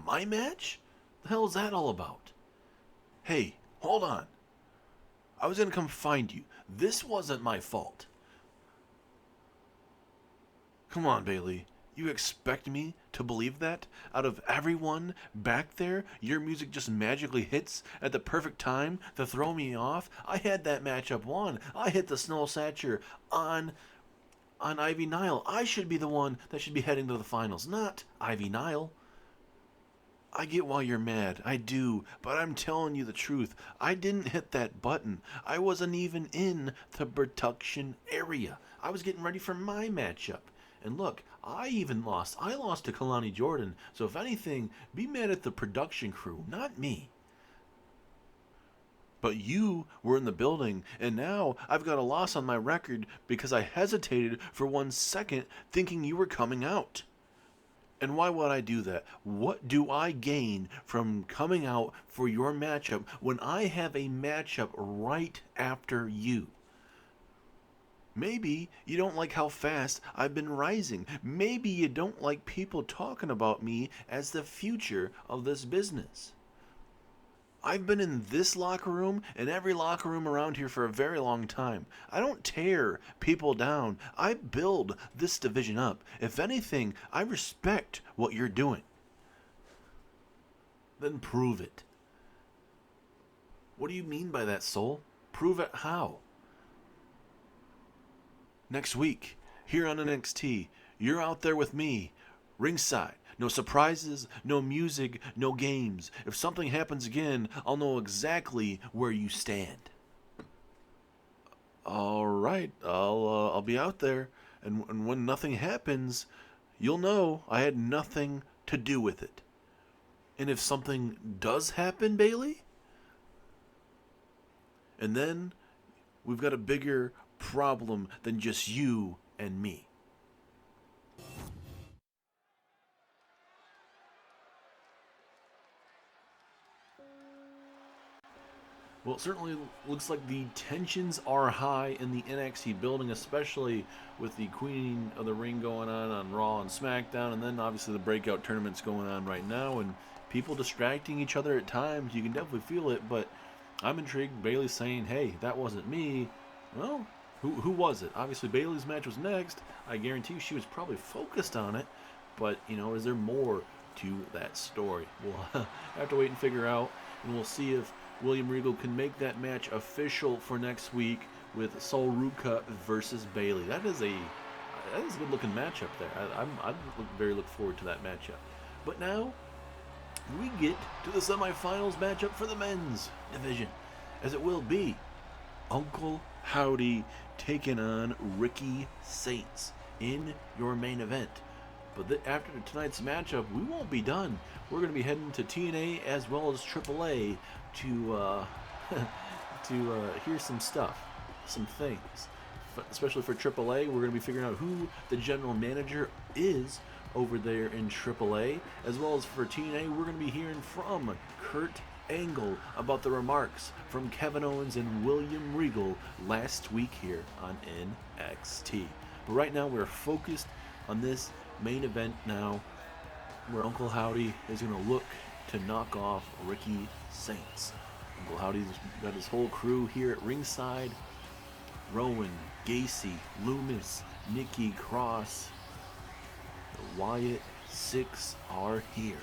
my match? The hell is that all about? Hey, hold on. I was gonna come find you. This wasn't my fault. Come on, Bailey. You expect me to believe that? Out of everyone back there, your music just magically hits at the perfect time to throw me off? I had that matchup won. I hit the Snow Satcher on Ivy Nile. I should be the one that should be heading to the finals, not Ivy Nile. I get why you're mad, I do, but I'm telling you the truth. I didn't hit that button. I wasn't even in the production area. I was getting ready for my matchup. And look, I even lost. I lost to Kalani Jordan, so if anything, be mad at the production crew, not me. But you were in the building, and now I've got a loss on my record because I hesitated for 1 second thinking you were coming out. And why would I do that? What do I gain from coming out for your matchup when I have a matchup right after you? Maybe you don't like how fast I've been rising. Maybe you don't like people talking about me as the future of this business. I've been in this locker room and every locker room around here for a very long time. I don't tear people down. I build this division up. If anything, I respect what you're doing. Then prove it. What do you mean by that, Soul? Prove it how? Next week, here on NXT, you're out there with me, ringside. No surprises, no music, no games. If something happens again, I'll know exactly where you stand. All right, I'll be out there, and when nothing happens, you'll know I had nothing to do with it. And if something does happen, Bailey, and then we've got a bigger problem than just you and me. Well, it certainly looks like the tensions are high in the NXT building, especially with the Queen of the Ring going on Raw and SmackDown, and then obviously the Breakout tournaments going on right now, and people distracting each other at times. You can definitely feel it, but I'm intrigued. Bayley's saying, hey, that wasn't me. Well, who was it? Obviously, Bayley's match was next. I guarantee you she was probably focused on it, but, is there more to that story? We'll have to wait and figure out, and we'll see if William Regal can make that match official for next week with Sol Ruca versus Bayley. That is a good looking matchup there. I very look forward to that matchup. But now we get to the semifinals matchup for the men's division, as it will be Uncle Howdy taking on Ricky Saints in your main event. But after tonight's matchup, we won't be done. We're going to be heading to TNA as well as AAA to hear some stuff, some things. Especially for AAA, we're going to be figuring out who the general manager is over there in AAA. As well as for TNA, we're going to be hearing from Kurt Angle about the remarks from Kevin Owens and William Regal last week here on NXT. But right now, we're focused on this main event now, where Uncle Howdy is going to look to knock off Ricky Saints. Uncle Howdy's got his whole crew here at ringside. Rowan, Gacy, Loomis, Nikki Cross, the Wyatt Six are here.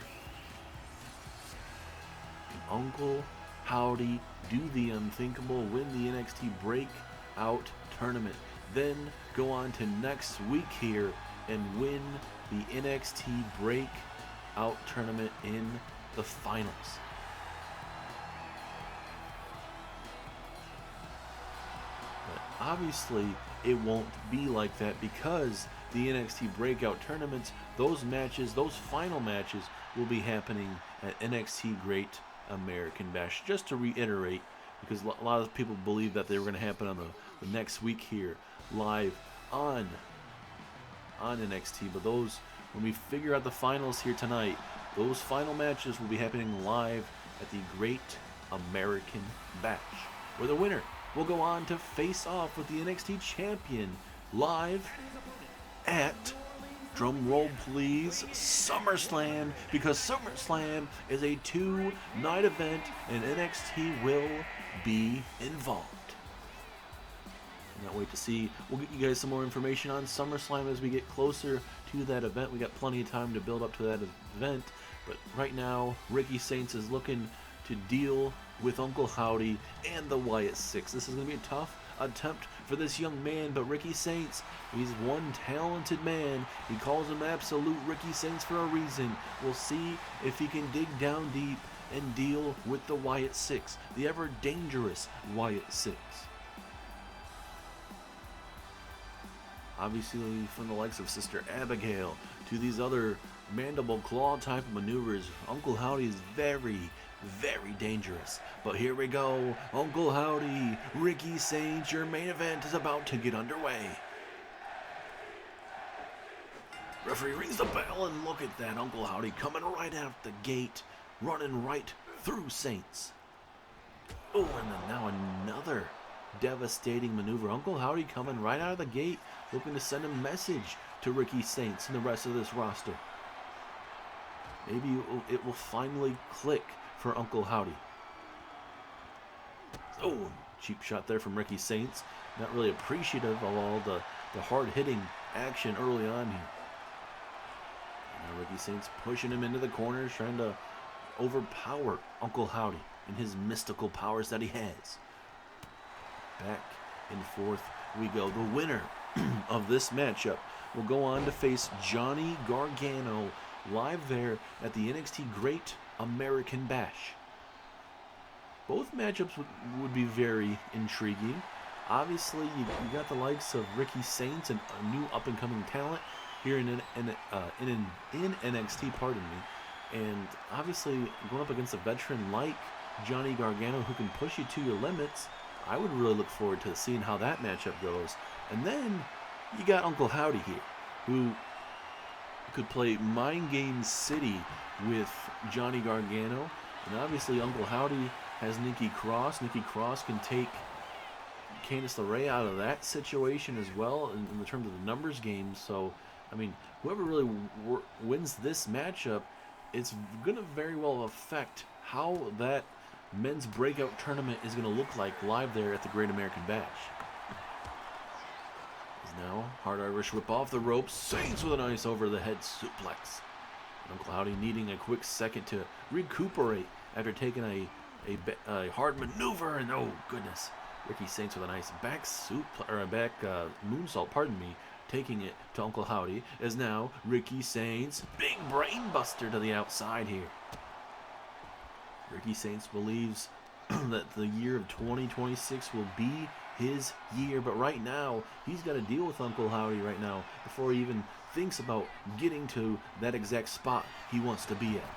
Can Uncle Howdy do the unthinkable, win the NXT Breakout tournament, then go on to next week here and win the NXT Breakout tournament in the finals? But obviously, it won't be like that because the NXT Breakout tournaments, those matches, those final matches, will be happening at NXT Great American Bash. Just to reiterate, because a lot of people believe that they were going to happen on the next week here, live on NXT, but those, when we figure out the finals here tonight, those final matches will be happening live at the Great American Bash, where the winner will go on to face off with the NXT champion live at Drum roll, please. SummerSlam, because SummerSlam is a 2-night event and NXT will be involved. Can't wait to see. We'll get you guys some more information on SummerSlam as we get closer to that event. We got plenty of time to build up to that event, but right now Ricky Saints is looking to deal with Uncle Howdy and the Wyatt Six. This is going to be a tough attempt for this young man, but Ricky Saints, he's one talented man. He calls him Absolute Ricky Saints for a reason. We'll see if he can dig down deep and deal with the Wyatt Six, the ever dangerous Wyatt Six. Obviously, from the likes of Sister Abigail to these other mandible claw type of maneuvers, Uncle Howdy is very, very dangerous. But here we go. Uncle Howdy, Ricky Saints, your main event is about to get underway. Referee rings the bell, and look at that. Uncle Howdy coming right out the gate, running right through Saints. Oh, and then now another devastating maneuver. Uncle Howdy coming right out of the gate, looking to send a message to Ricky Saints and the rest of this roster. Maybe it will finally click for Uncle Howdy. Oh, cheap shot there from Ricky Saints. Not really appreciative of all the hard-hitting action early on here. Now Ricky Saints pushing him into the corner, trying to overpower Uncle Howdy and his mystical powers that he has. Back and forth we go. The winner of this matchup will go on to face Johnny Gargano live there at the NXT Great American Bash. Both matchups would be very intriguing. Obviously, you got the likes of Ricky Saints and a new up-and-coming talent here in NXT, pardon me. And obviously, going up against a veteran like Johnny Gargano who can push you to your limits, I would really look forward to seeing how that matchup goes. And then you got Uncle Howdy here, who could play Mind Game City with Johnny Gargano. And obviously Uncle Howdy has Nikki Cross. Nikki Cross can take Candice LeRae out of that situation as well in terms of the numbers game. So, I mean, whoever really wins this matchup, it's going to very well affect how that men's breakout tournament is going to look like live there at the Great American Bash. Now, hard Irish whip off the ropes. Saints with a nice over-the-head suplex. And Uncle Howdy needing a quick second to recuperate after taking a hard maneuver. And oh goodness, Ricky Saints with a nice back moonsault. Pardon me, taking it to Uncle Howdy. As now Ricky Saints, big brain buster to the outside here. Ricky Saints believes that the year of 2026 will be his year, but right now he's got to deal with Uncle Howdy right now before he even thinks about getting to that exact spot he wants to be at.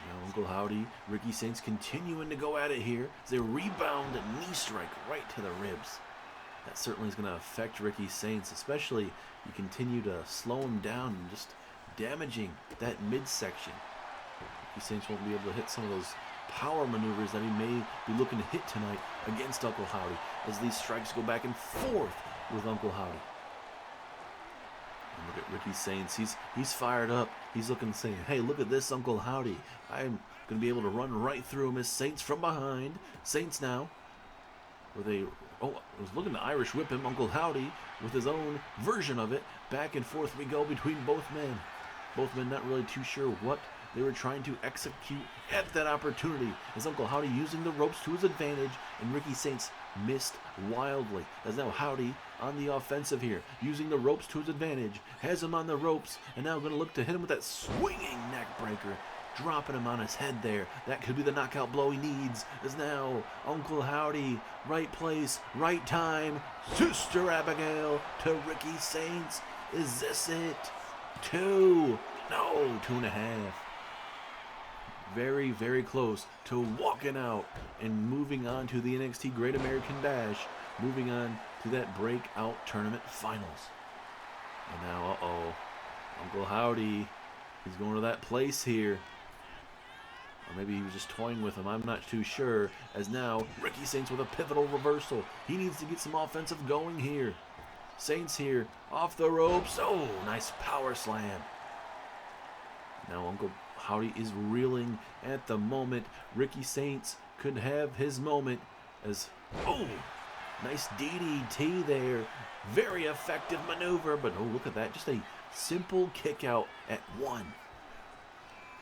Now Uncle Howdy, Ricky Saints continuing to go at it here as they rebound and knee strike right to the ribs. That certainly is going to affect Ricky Saints, especially you continue to slow him down and just damaging that midsection. Ricky Saints won't be able to hit some of those power maneuvers that he may be looking to hit tonight against Uncle Howdy as these strikes go back and forth with Uncle Howdy. And look at Ricky Saints. He's fired up. He's looking, saying, hey, look at this, Uncle Howdy. I'm going to be able to run right through him as Saints from behind. Saints now, was looking to Irish whip him. Uncle Howdy with his own version of it. Back and forth we go between both men. Both men not really too sure what they were trying to execute at that opportunity, as Uncle Howdy using the ropes to his advantage, and Ricky Saints missed wildly. As now Howdy on the offensive here, using the ropes to his advantage, has him on the ropes, and now going to look to hit him with that swinging neck breaker, dropping him on his head there. That could be the knockout blow he needs, as now Uncle Howdy, right place, right time, Sister Abigail to Ricky Saints. Is this it? 2? No, 2.5. Very, very close to walking out and moving on to the NXT Great American Bash, moving on to that breakout tournament finals. And now, Uncle Howdy, he's going to that place here. Or maybe he was just toying with him, I'm not too sure. As now, Ricky Saints with a pivotal reversal. He needs to get some offensive going here. Saints here off the ropes. Oh, nice power slam. Now Uncle Howdy is reeling at the moment. Ricky Saints could have his moment as, oh, nice DDT there. Very effective maneuver, but oh, look at that. Just a simple kick out at 1.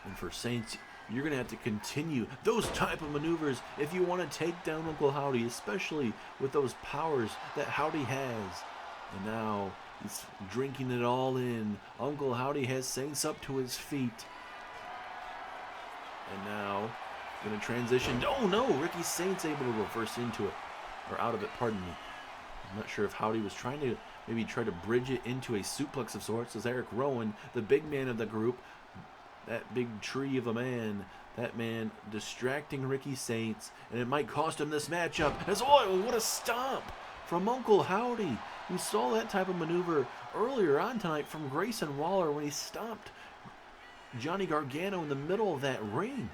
And for Saints, you're going to have to continue those type of maneuvers if you want to take down Uncle Howdy, especially with those powers that Howdy has. And now he's drinking it all in. Uncle Howdy has Saints up to his feet. And now, going to transition. Oh no, Ricky Saints able to reverse into it. Or out of it, pardon me. I'm not sure if Howdy was trying to maybe try to bridge it into a suplex of sorts, as Eric Rowan, the big man of the group, that big tree of a man, that man distracting Ricky Saints, and it might cost him this matchup. As oh, what a stomp from Uncle Howdy. We saw that type of maneuver earlier on tonight from Grayson Waller when he stomped Johnny Gargano in the middle of that ring.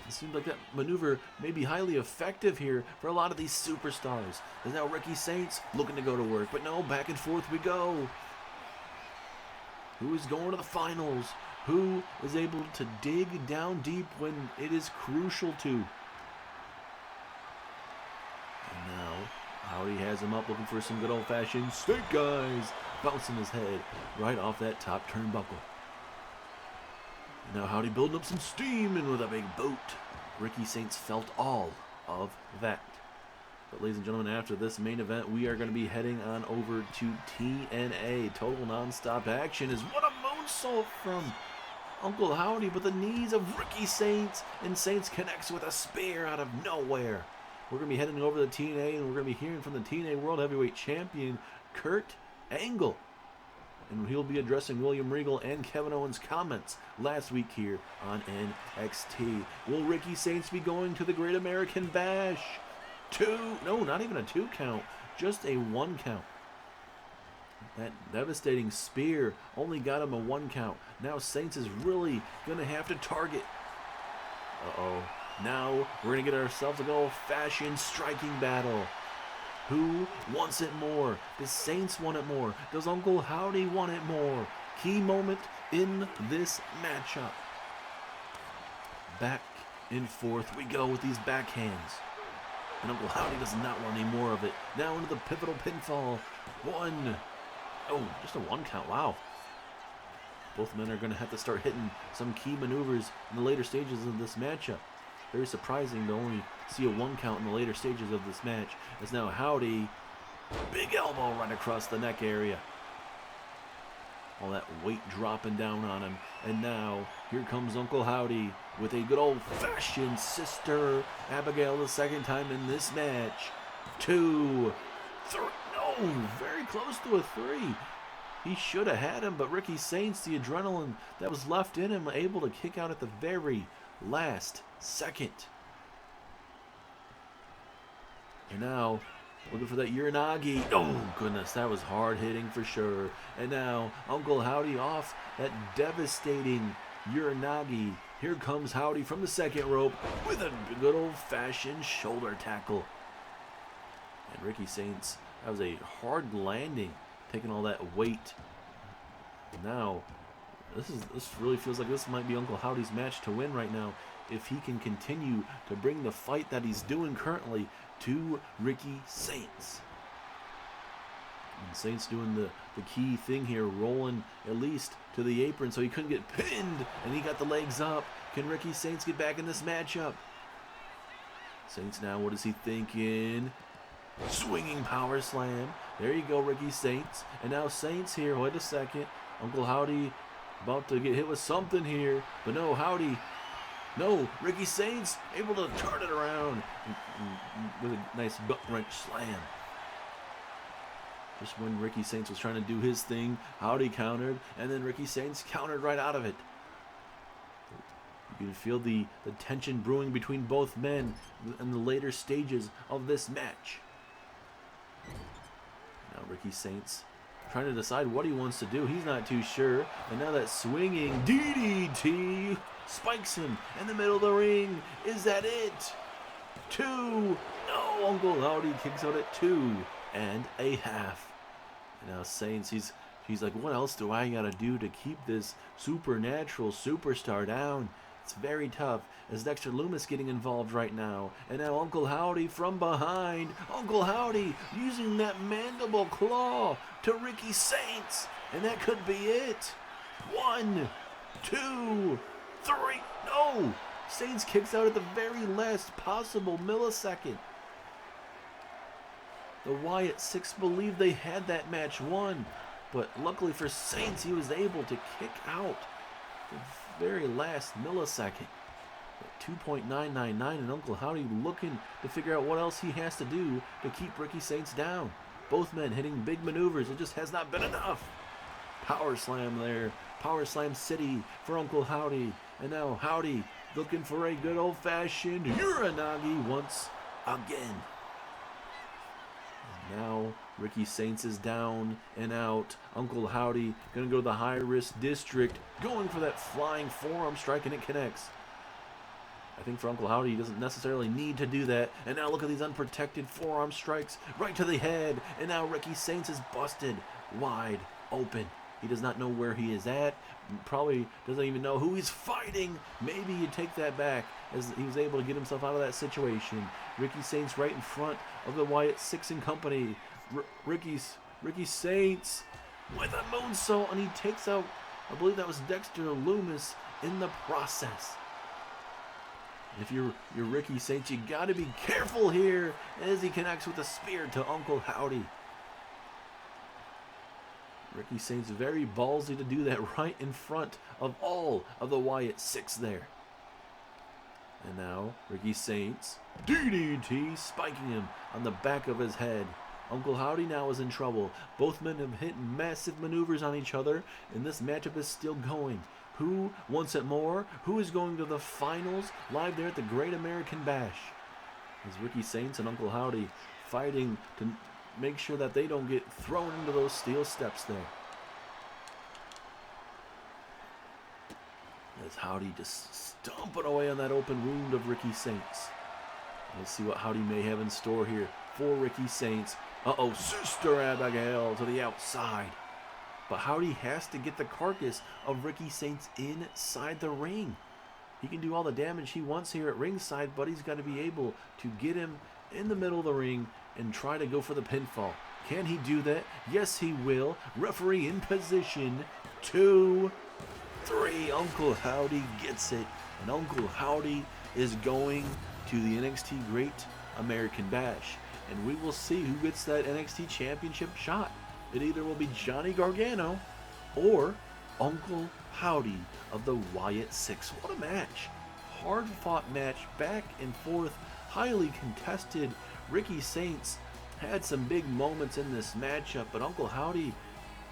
It seems like that maneuver may be highly effective here for a lot of these superstars. And now Ricky Saints looking to go to work, but no, back and forth we go. Who is going to the finals? Who is able to dig down deep when it is crucial to? And now Howdy has him up looking for some good old-fashioned snake eyes, bouncing his head right off that top turnbuckle. Now Howdy building up some steam, and with a big boot. Ricky Saints felt all of that. But ladies and gentlemen, after this main event, we are going to be heading on over to TNA. Total non-stop action is what a moonsault from Uncle Howdy, but the knees of Ricky Saints, and Saints connects with a spear out of nowhere. We're going to be heading over to TNA, and we're going to be hearing from the TNA World Heavyweight Champion, Kurt Angle. And he'll be addressing William Regal and Kevin Owens' comments last week here on NXT. Will Ricky Saints be going to the Great American Bash? No, not even a 2 count, just a 1 count. That devastating spear only got him a 1 count. Now Saints is really going to have to target. Uh-oh. Now we're going to get ourselves a good old-fashioned striking battle. Who wants it more? Does Saints want it more? Does Uncle Howdy want it more? Key moment in this matchup. Back and forth we go with these backhands. And Uncle Howdy does not want any more of it. Now into the pivotal pinfall. 1. Oh, just a 1 count. Wow. Both men are going to have to start hitting some key maneuvers in the later stages of this matchup. Very surprising to only see a 1 count in the later stages of this match. As now Howdy, big elbow right across the neck area. All that weight dropping down on him. And now, here comes Uncle Howdy with a good old-fashioned Sister Abigail the second time in this match. 2, 3, no, very close to a 3. He should have had him, but Ricky Saints, the adrenaline that was left in him, able to kick out at the very last second. And now, looking for that Uranagi. Oh, goodness, that was hard hitting for sure. And now, Uncle Howdy off that devastating Uranagi. Here comes Howdy from the second rope with a good old-fashioned shoulder tackle. And Ricky Saints, that was a hard landing, taking all that weight. Now, this really feels like this might be Uncle Howdy's match to win right now, if he can continue to bring the fight that he's doing currently to Ricky Saints. And Saints doing the key thing here, rolling at least to the apron so he couldn't get pinned, and he got the legs up. Can Ricky Saints get back in this matchup? Saints now, what is he thinking? Swinging power slam. There you go, Ricky Saints. And now Saints here, wait a second. Uncle Howdy about to get hit with something here, but no, Howdy. No, Ricky Saints able to turn it around with a nice butt wrench slam. Just when Ricky Saints was trying to do his thing, Howdy countered, and then Ricky Saints countered right out of it. You can feel the tension brewing between both men in the later stages of this match. Now Ricky Saints trying to decide what he wants to do. He's not too sure. And now that swinging DDT spikes him in the middle of the ring. Is that it? 2. No, Uncle Howdy kicks out at 2.5. And now Saints, he's like, what else do I gotta do to keep this supernatural superstar down? It's very tough, as Dexter Lumis getting involved right now. And now Uncle Howdy from behind. Uncle Howdy using that mandible claw to Ricky Saints. And that could be it. 1, 2, 3. No! Saints kicks out at the very last possible millisecond. The Wyatt Six believed they had that match won, but luckily for Saints, he was able to kick out the very last millisecond. At 2.999, and Uncle Howdy looking to figure out what else he has to do to keep Ricky Saints down. Both men hitting big maneuvers. It just has not been enough. Power slam there. Power slam city for Uncle Howdy. And now Howdy looking for a good old-fashioned Uranagi once again. And now Ricky Saints is down and out. Uncle Howdy going to go to the high-risk district, going for that flying forearm strike, and it connects. I think for Uncle Howdy, he doesn't necessarily need to do that. And now look at these unprotected forearm strikes right to the head. And now Ricky Saints is busted wide open. He does not know where he is at. Probably doesn't even know who he's fighting. Maybe you take that back, as he was able to get himself out of that situation. Ricky Saints right in front of the Wyatt Six and Company. Ricky Saints with a moonsault, and he takes out, I believe that was Dexter Lumis in the process. If you're Ricky Saints, you got to be careful here as he connects with a spear to Uncle Howdy. Ricky Saints very ballsy to do that right in front of all of the Wyatt Six there. And now Ricky Saints, DDT, spiking him on the back of his head. Uncle Howdy now is in trouble. Both men have hit massive maneuvers on each other, and this matchup is still going. Who wants it more? Who is going to the finals live there at the Great American Bash? As Ricky Saints and Uncle Howdy fighting to make sure that they don't get thrown into those steel steps there. As Howdy just stomping away on that open wound of Ricky Saints. Let's see what Howdy may have in store here for Ricky Saints. Uh-oh, Sister Abigail to the outside. But Howdy has to get the carcass of Ricky Saints inside the ring. He can do all the damage he wants here at ringside, but he's got to be able to get him in the middle of the ring and try to go for the pinfall. Can he do that? Yes, he will. Referee in position. 2, 3. Uncle Howdy gets it. And Uncle Howdy is going to the NXT Great American Bash. And we will see who gets that NXT Championship shot. It either will be Johnny Gargano or Uncle Howdy of the Wyatt Six. What a match. Hard-fought match, back and forth, highly contested. Ricky Saints had some big moments in this matchup, but Uncle Howdy,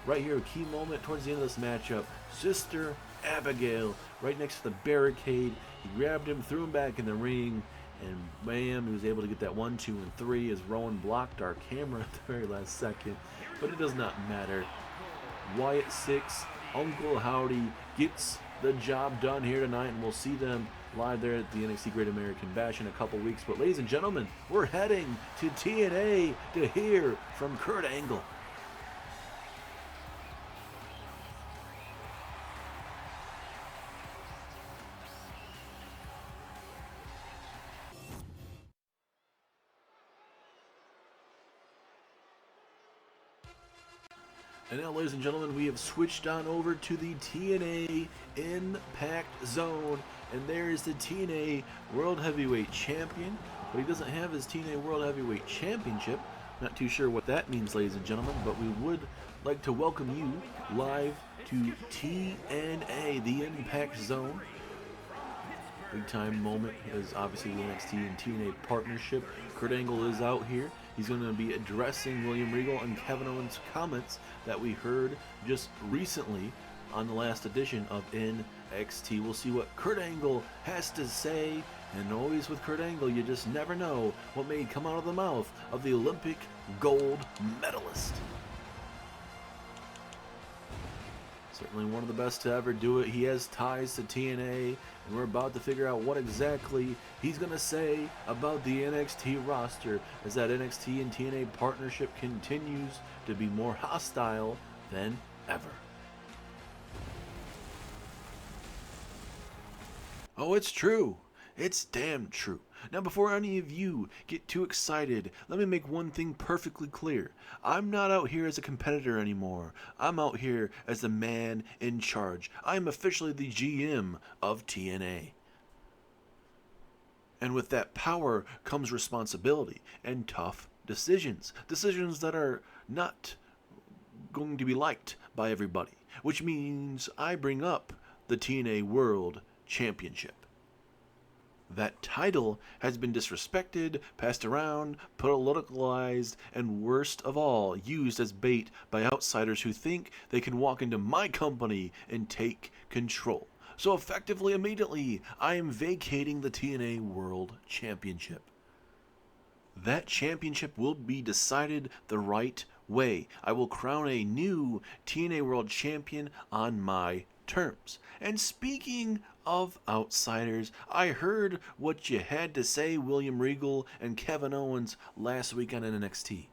right here, a key moment towards the end of this matchup. Sister Abigail, right next to the barricade. He grabbed him, threw him back in the ring, and bam, he was able to get that 1, 2, and 3 as Rowan blocked our camera at the very last second. But it does not matter. Wyatt Six, Uncle Howdy gets the job done here tonight, and we'll see them live there at the NXT Great American Bash in a couple weeks. But ladies and gentlemen, we're heading to TNA to hear from Kurt Angle. And now, ladies and gentlemen, we have switched on over to the TNA Impact Zone. And there is the TNA World Heavyweight Champion. But he doesn't have his TNA World Heavyweight Championship. Not too sure what that means, ladies and gentlemen. But we would like to welcome you live to TNA, the Impact Zone. Big time moment is obviously the NXT and TNA partnership. Kurt Angle is out here. He's going to be addressing William Regal and Kevin Owens' comments that we heard just recently on the last edition of NXT. We'll see what Kurt Angle has to say. And always with Kurt Angle, you just never know what may come out of the mouth of the Olympic gold medalist. Certainly one of the best to ever do it. He has ties to TNA, and we're about to figure out what exactly he's going to say about the NXT roster as that NXT and TNA partnership continues to be more hostile than ever. Oh, it's true. It's damn true. Now, before any of you get too excited, let me make one thing perfectly clear. I'm not out here as a competitor anymore. I'm out here as the man in charge. I am officially the GM of TNA. And with that power comes responsibility and tough decisions. Decisions that are not going to be liked by everybody. Which means I bring up the TNA World Championship. That title has been disrespected, passed around, politicalized, and worst of all, used as bait by outsiders who think they can walk into my company and take control. So effectively, immediately, I am vacating the TNA World Championship. That championship will be decided the right way. I will crown a new TNA World Champion on my terms. And speaking of outsiders, I heard what you had to say, William Regal and Kevin Owens, last week on NXT.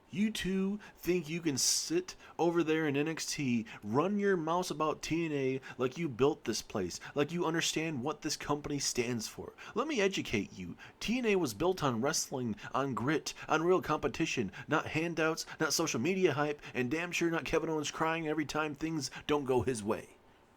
You two think you can sit over there in NXT, run your mouth about TNA like you built this place, like you understand what this company stands for. Let me educate you. TNA was built on wrestling, on grit, on real competition, not handouts, not social media hype, and damn sure not Kevin Owens crying every time things don't go his way.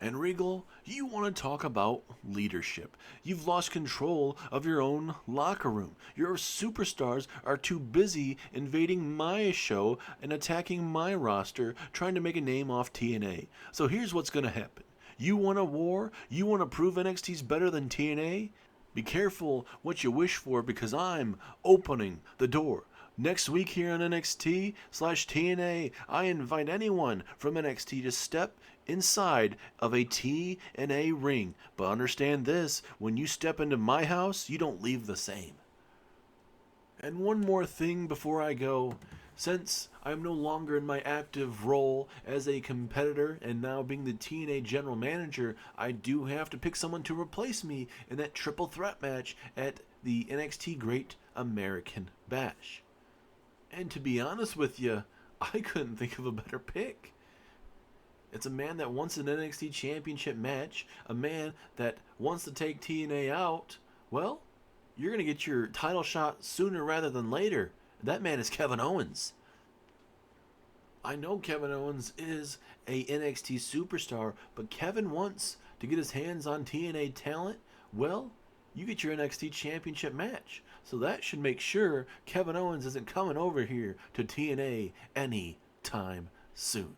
And Regal, you want to talk about leadership. You've lost control of your own locker room. Your superstars are too busy invading my show and attacking my roster, trying to make a name off TNA. So here's what's going to happen. You want a war? You want to prove NXT's better than TNA? Be careful what you wish for, because I'm opening the door. Next week here on NXT/TNA, I invite anyone from NXT to step inside of a TNA ring. But understand this, when you step into my house, you don't leave the same. And one more thing before I go. Since I'm no longer in my active role as a competitor and now being the TNA general manager, I do have to pick someone to replace me in that triple threat match at the NXT Great American Bash. And to be honest with you, I couldn't think of a better pick. It's a man that wants an NXT championship match, a man that wants to take TNA out. Well, you're going to get your title shot sooner rather than later. That man is Kevin Owens. I know Kevin Owens is a NXT superstar, but Kevin wants to get his hands on TNA talent. Well, you get your NXT championship match. So that should make sure Kevin Owens isn't coming over here to TNA anytime soon.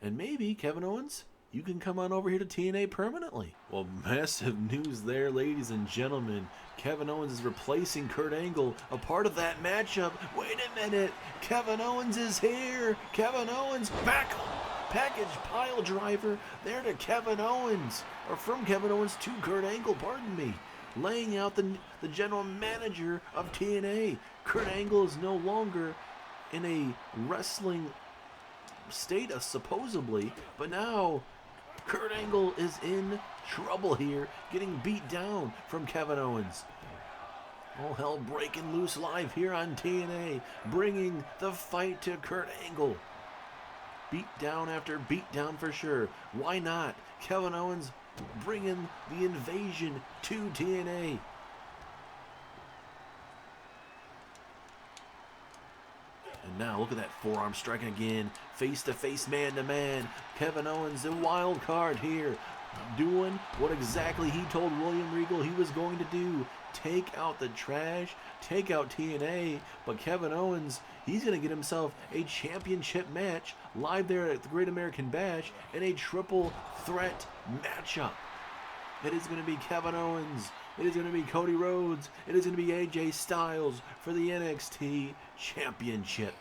And maybe, Kevin Owens, you can come on over here to TNA permanently. Well, massive news there, ladies and gentlemen. Kevin Owens is replacing Kurt Angle, a part of that matchup. Wait a minute, Kevin Owens is here. Kevin Owens back. Package pile driver there to Kevin Owens, or from Kevin Owens to Kurt Angle, pardon me. Laying out the general manager of TNA. Kurt Angle is no longer in a wrestling state, supposedly, but now Kurt Angle is in trouble here, getting beat down from Kevin Owens. All hell breaking loose live here on TNA, bringing the fight to Kurt Angle. Beat down after beat down for sure. Why not? Kevin Owens bringing the invasion to TNA. And now look at that forearm striking again. Face to face, man to man. Kevin Owens, the wild card here. Doing what exactly he told William Regal he was going to do. Take out the trash, take out TNA, but Kevin Owens, he's going to get himself a championship match live there at the Great American Bash in a triple threat matchup. It is going to be Kevin Owens, it is going to be Cody Rhodes, it is going to be AJ Styles for the NXT Championship.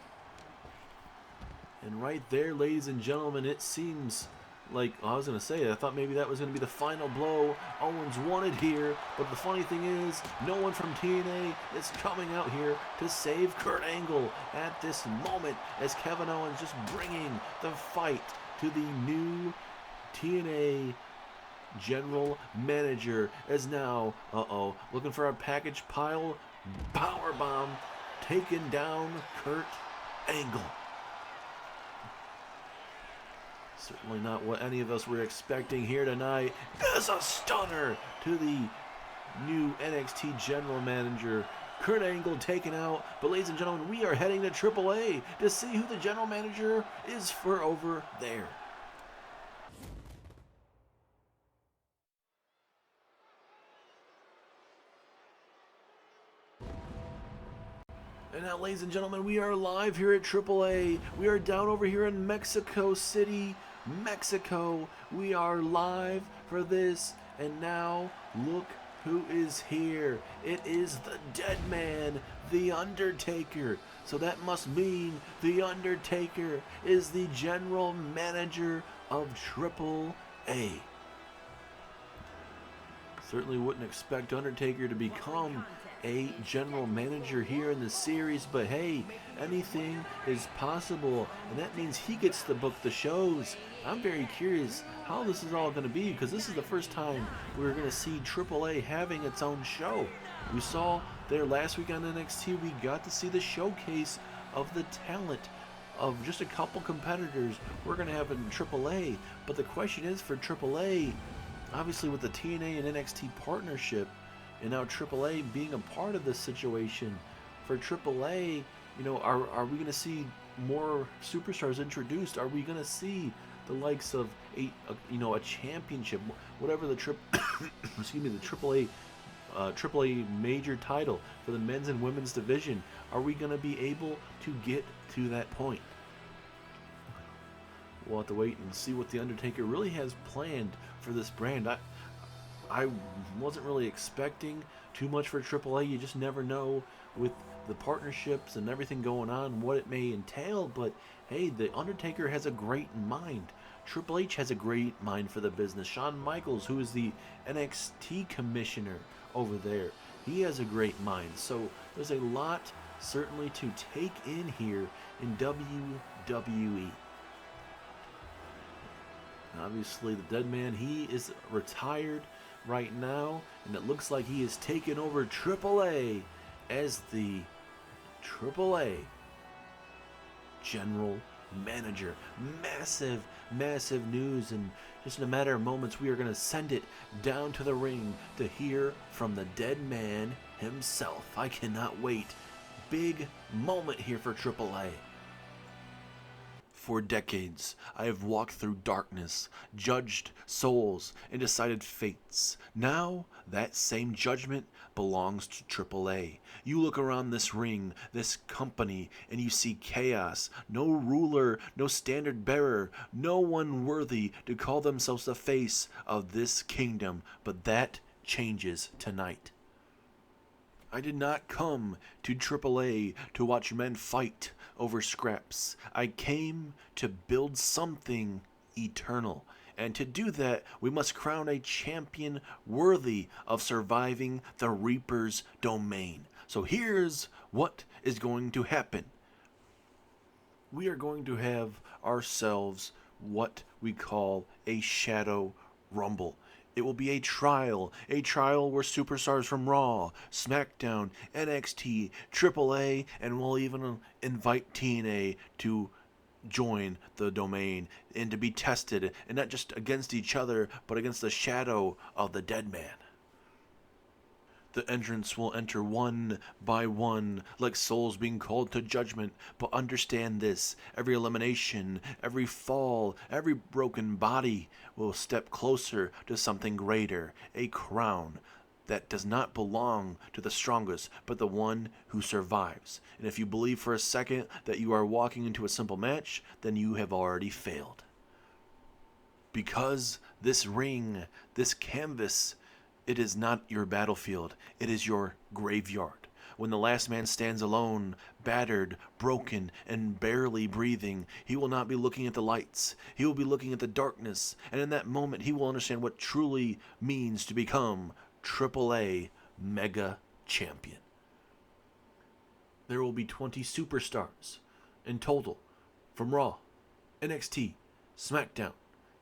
And right there, ladies and gentlemen, it seems like, I was going to say, I thought maybe that was going to be the final blow Owens wanted here, but the funny thing is, no one from TNA is coming out here to save Kurt Angle at this moment, as Kevin Owens just bringing the fight to the new TNA general manager as now, looking for a package pile, powerbomb, taking down Kurt Angle. Certainly not what any of us were expecting here tonight. As a stunner to the new NXT general manager, Kurt Angle taken out. But ladies and gentlemen, we are heading to AAA to see who the general manager is for over there. And now, ladies and gentlemen, we are live here at AAA. We are down over here in Mexico City, Mexico. We are live for this. And now, look who is here. It is the dead man, The Undertaker. So that must mean The Undertaker is the general manager of AAA. Certainly wouldn't expect Undertaker to become a general manager here in the series, but hey, anything is possible, and that means he gets to book the shows. I'm very curious how this is all going to be, because this is the first time we're going to see AAA having its own show. We saw there last week on NXT, we got to see the showcase of the talent of just a couple competitors we're going to have in AAA, but the question is for AAA, obviously with the TNA and NXT partnership, and now AAA being a part of this situation, for AAA, are we going to see more superstars introduced? Are we going to see the likes of a championship, whatever the AAA major title for the men's and women's division? Are we going to be able to get to that point? We'll have to wait and see what The Undertaker really has planned for this brand. I wasn't really expecting too much for AAA. You just never know with the partnerships and everything going on what it may entail. But hey, The Undertaker has a great mind. Triple H has a great mind for the business. Shawn Michaels, who is the NXT commissioner over there, he has a great mind. So there's a lot certainly to take in here in WWE. Obviously, the dead man, he is retired right now, and it looks like he is taking over AAA as the AAA general manager. Massive, massive news, and just in a matter of moments, we are going to send it down to the ring to hear from the dead man himself. I cannot wait. Big moment here for AAA. For decades, I have walked through darkness, judged souls, and decided fates. Now, that same judgment belongs to AAA. You look around this ring, this company, and you see chaos. No ruler, no standard bearer, no one worthy to call themselves the face of this kingdom. But that changes tonight. I did not come to AAA to watch men fight over scraps. I came to build something eternal. And to do that, we must crown a champion worthy of surviving the Reaper's domain. So here's what is going to happen. We are going to have ourselves what we call a Shadow Rumble. It will be a trial where superstars from Raw, SmackDown, NXT, AAA, and we'll even invite TNA to join the domain and to be tested, and not just against each other, but against the shadow of the dead man. The entrants will enter one by one, like souls being called to judgment. But understand this, every elimination, every fall, every broken body will step closer to something greater, a crown that does not belong to the strongest, but the one who survives. And if you believe for a second that you are walking into a simple match, then you have already failed. Because this ring, this canvas, it is not your battlefield, it is your graveyard. When the last man stands alone, battered, broken, and barely breathing, he will not be looking at the lights. He will be looking at the darkness, and in that moment he will understand what truly means to become AAA Mega Champion. There will be 20 superstars in total from Raw, NXT, SmackDown,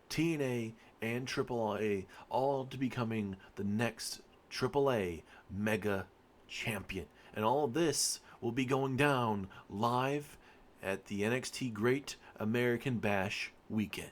TNA, and AAA, all to becoming the next AAA Mega Champion. And all of this will be going down live at the NXT Great American Bash weekend.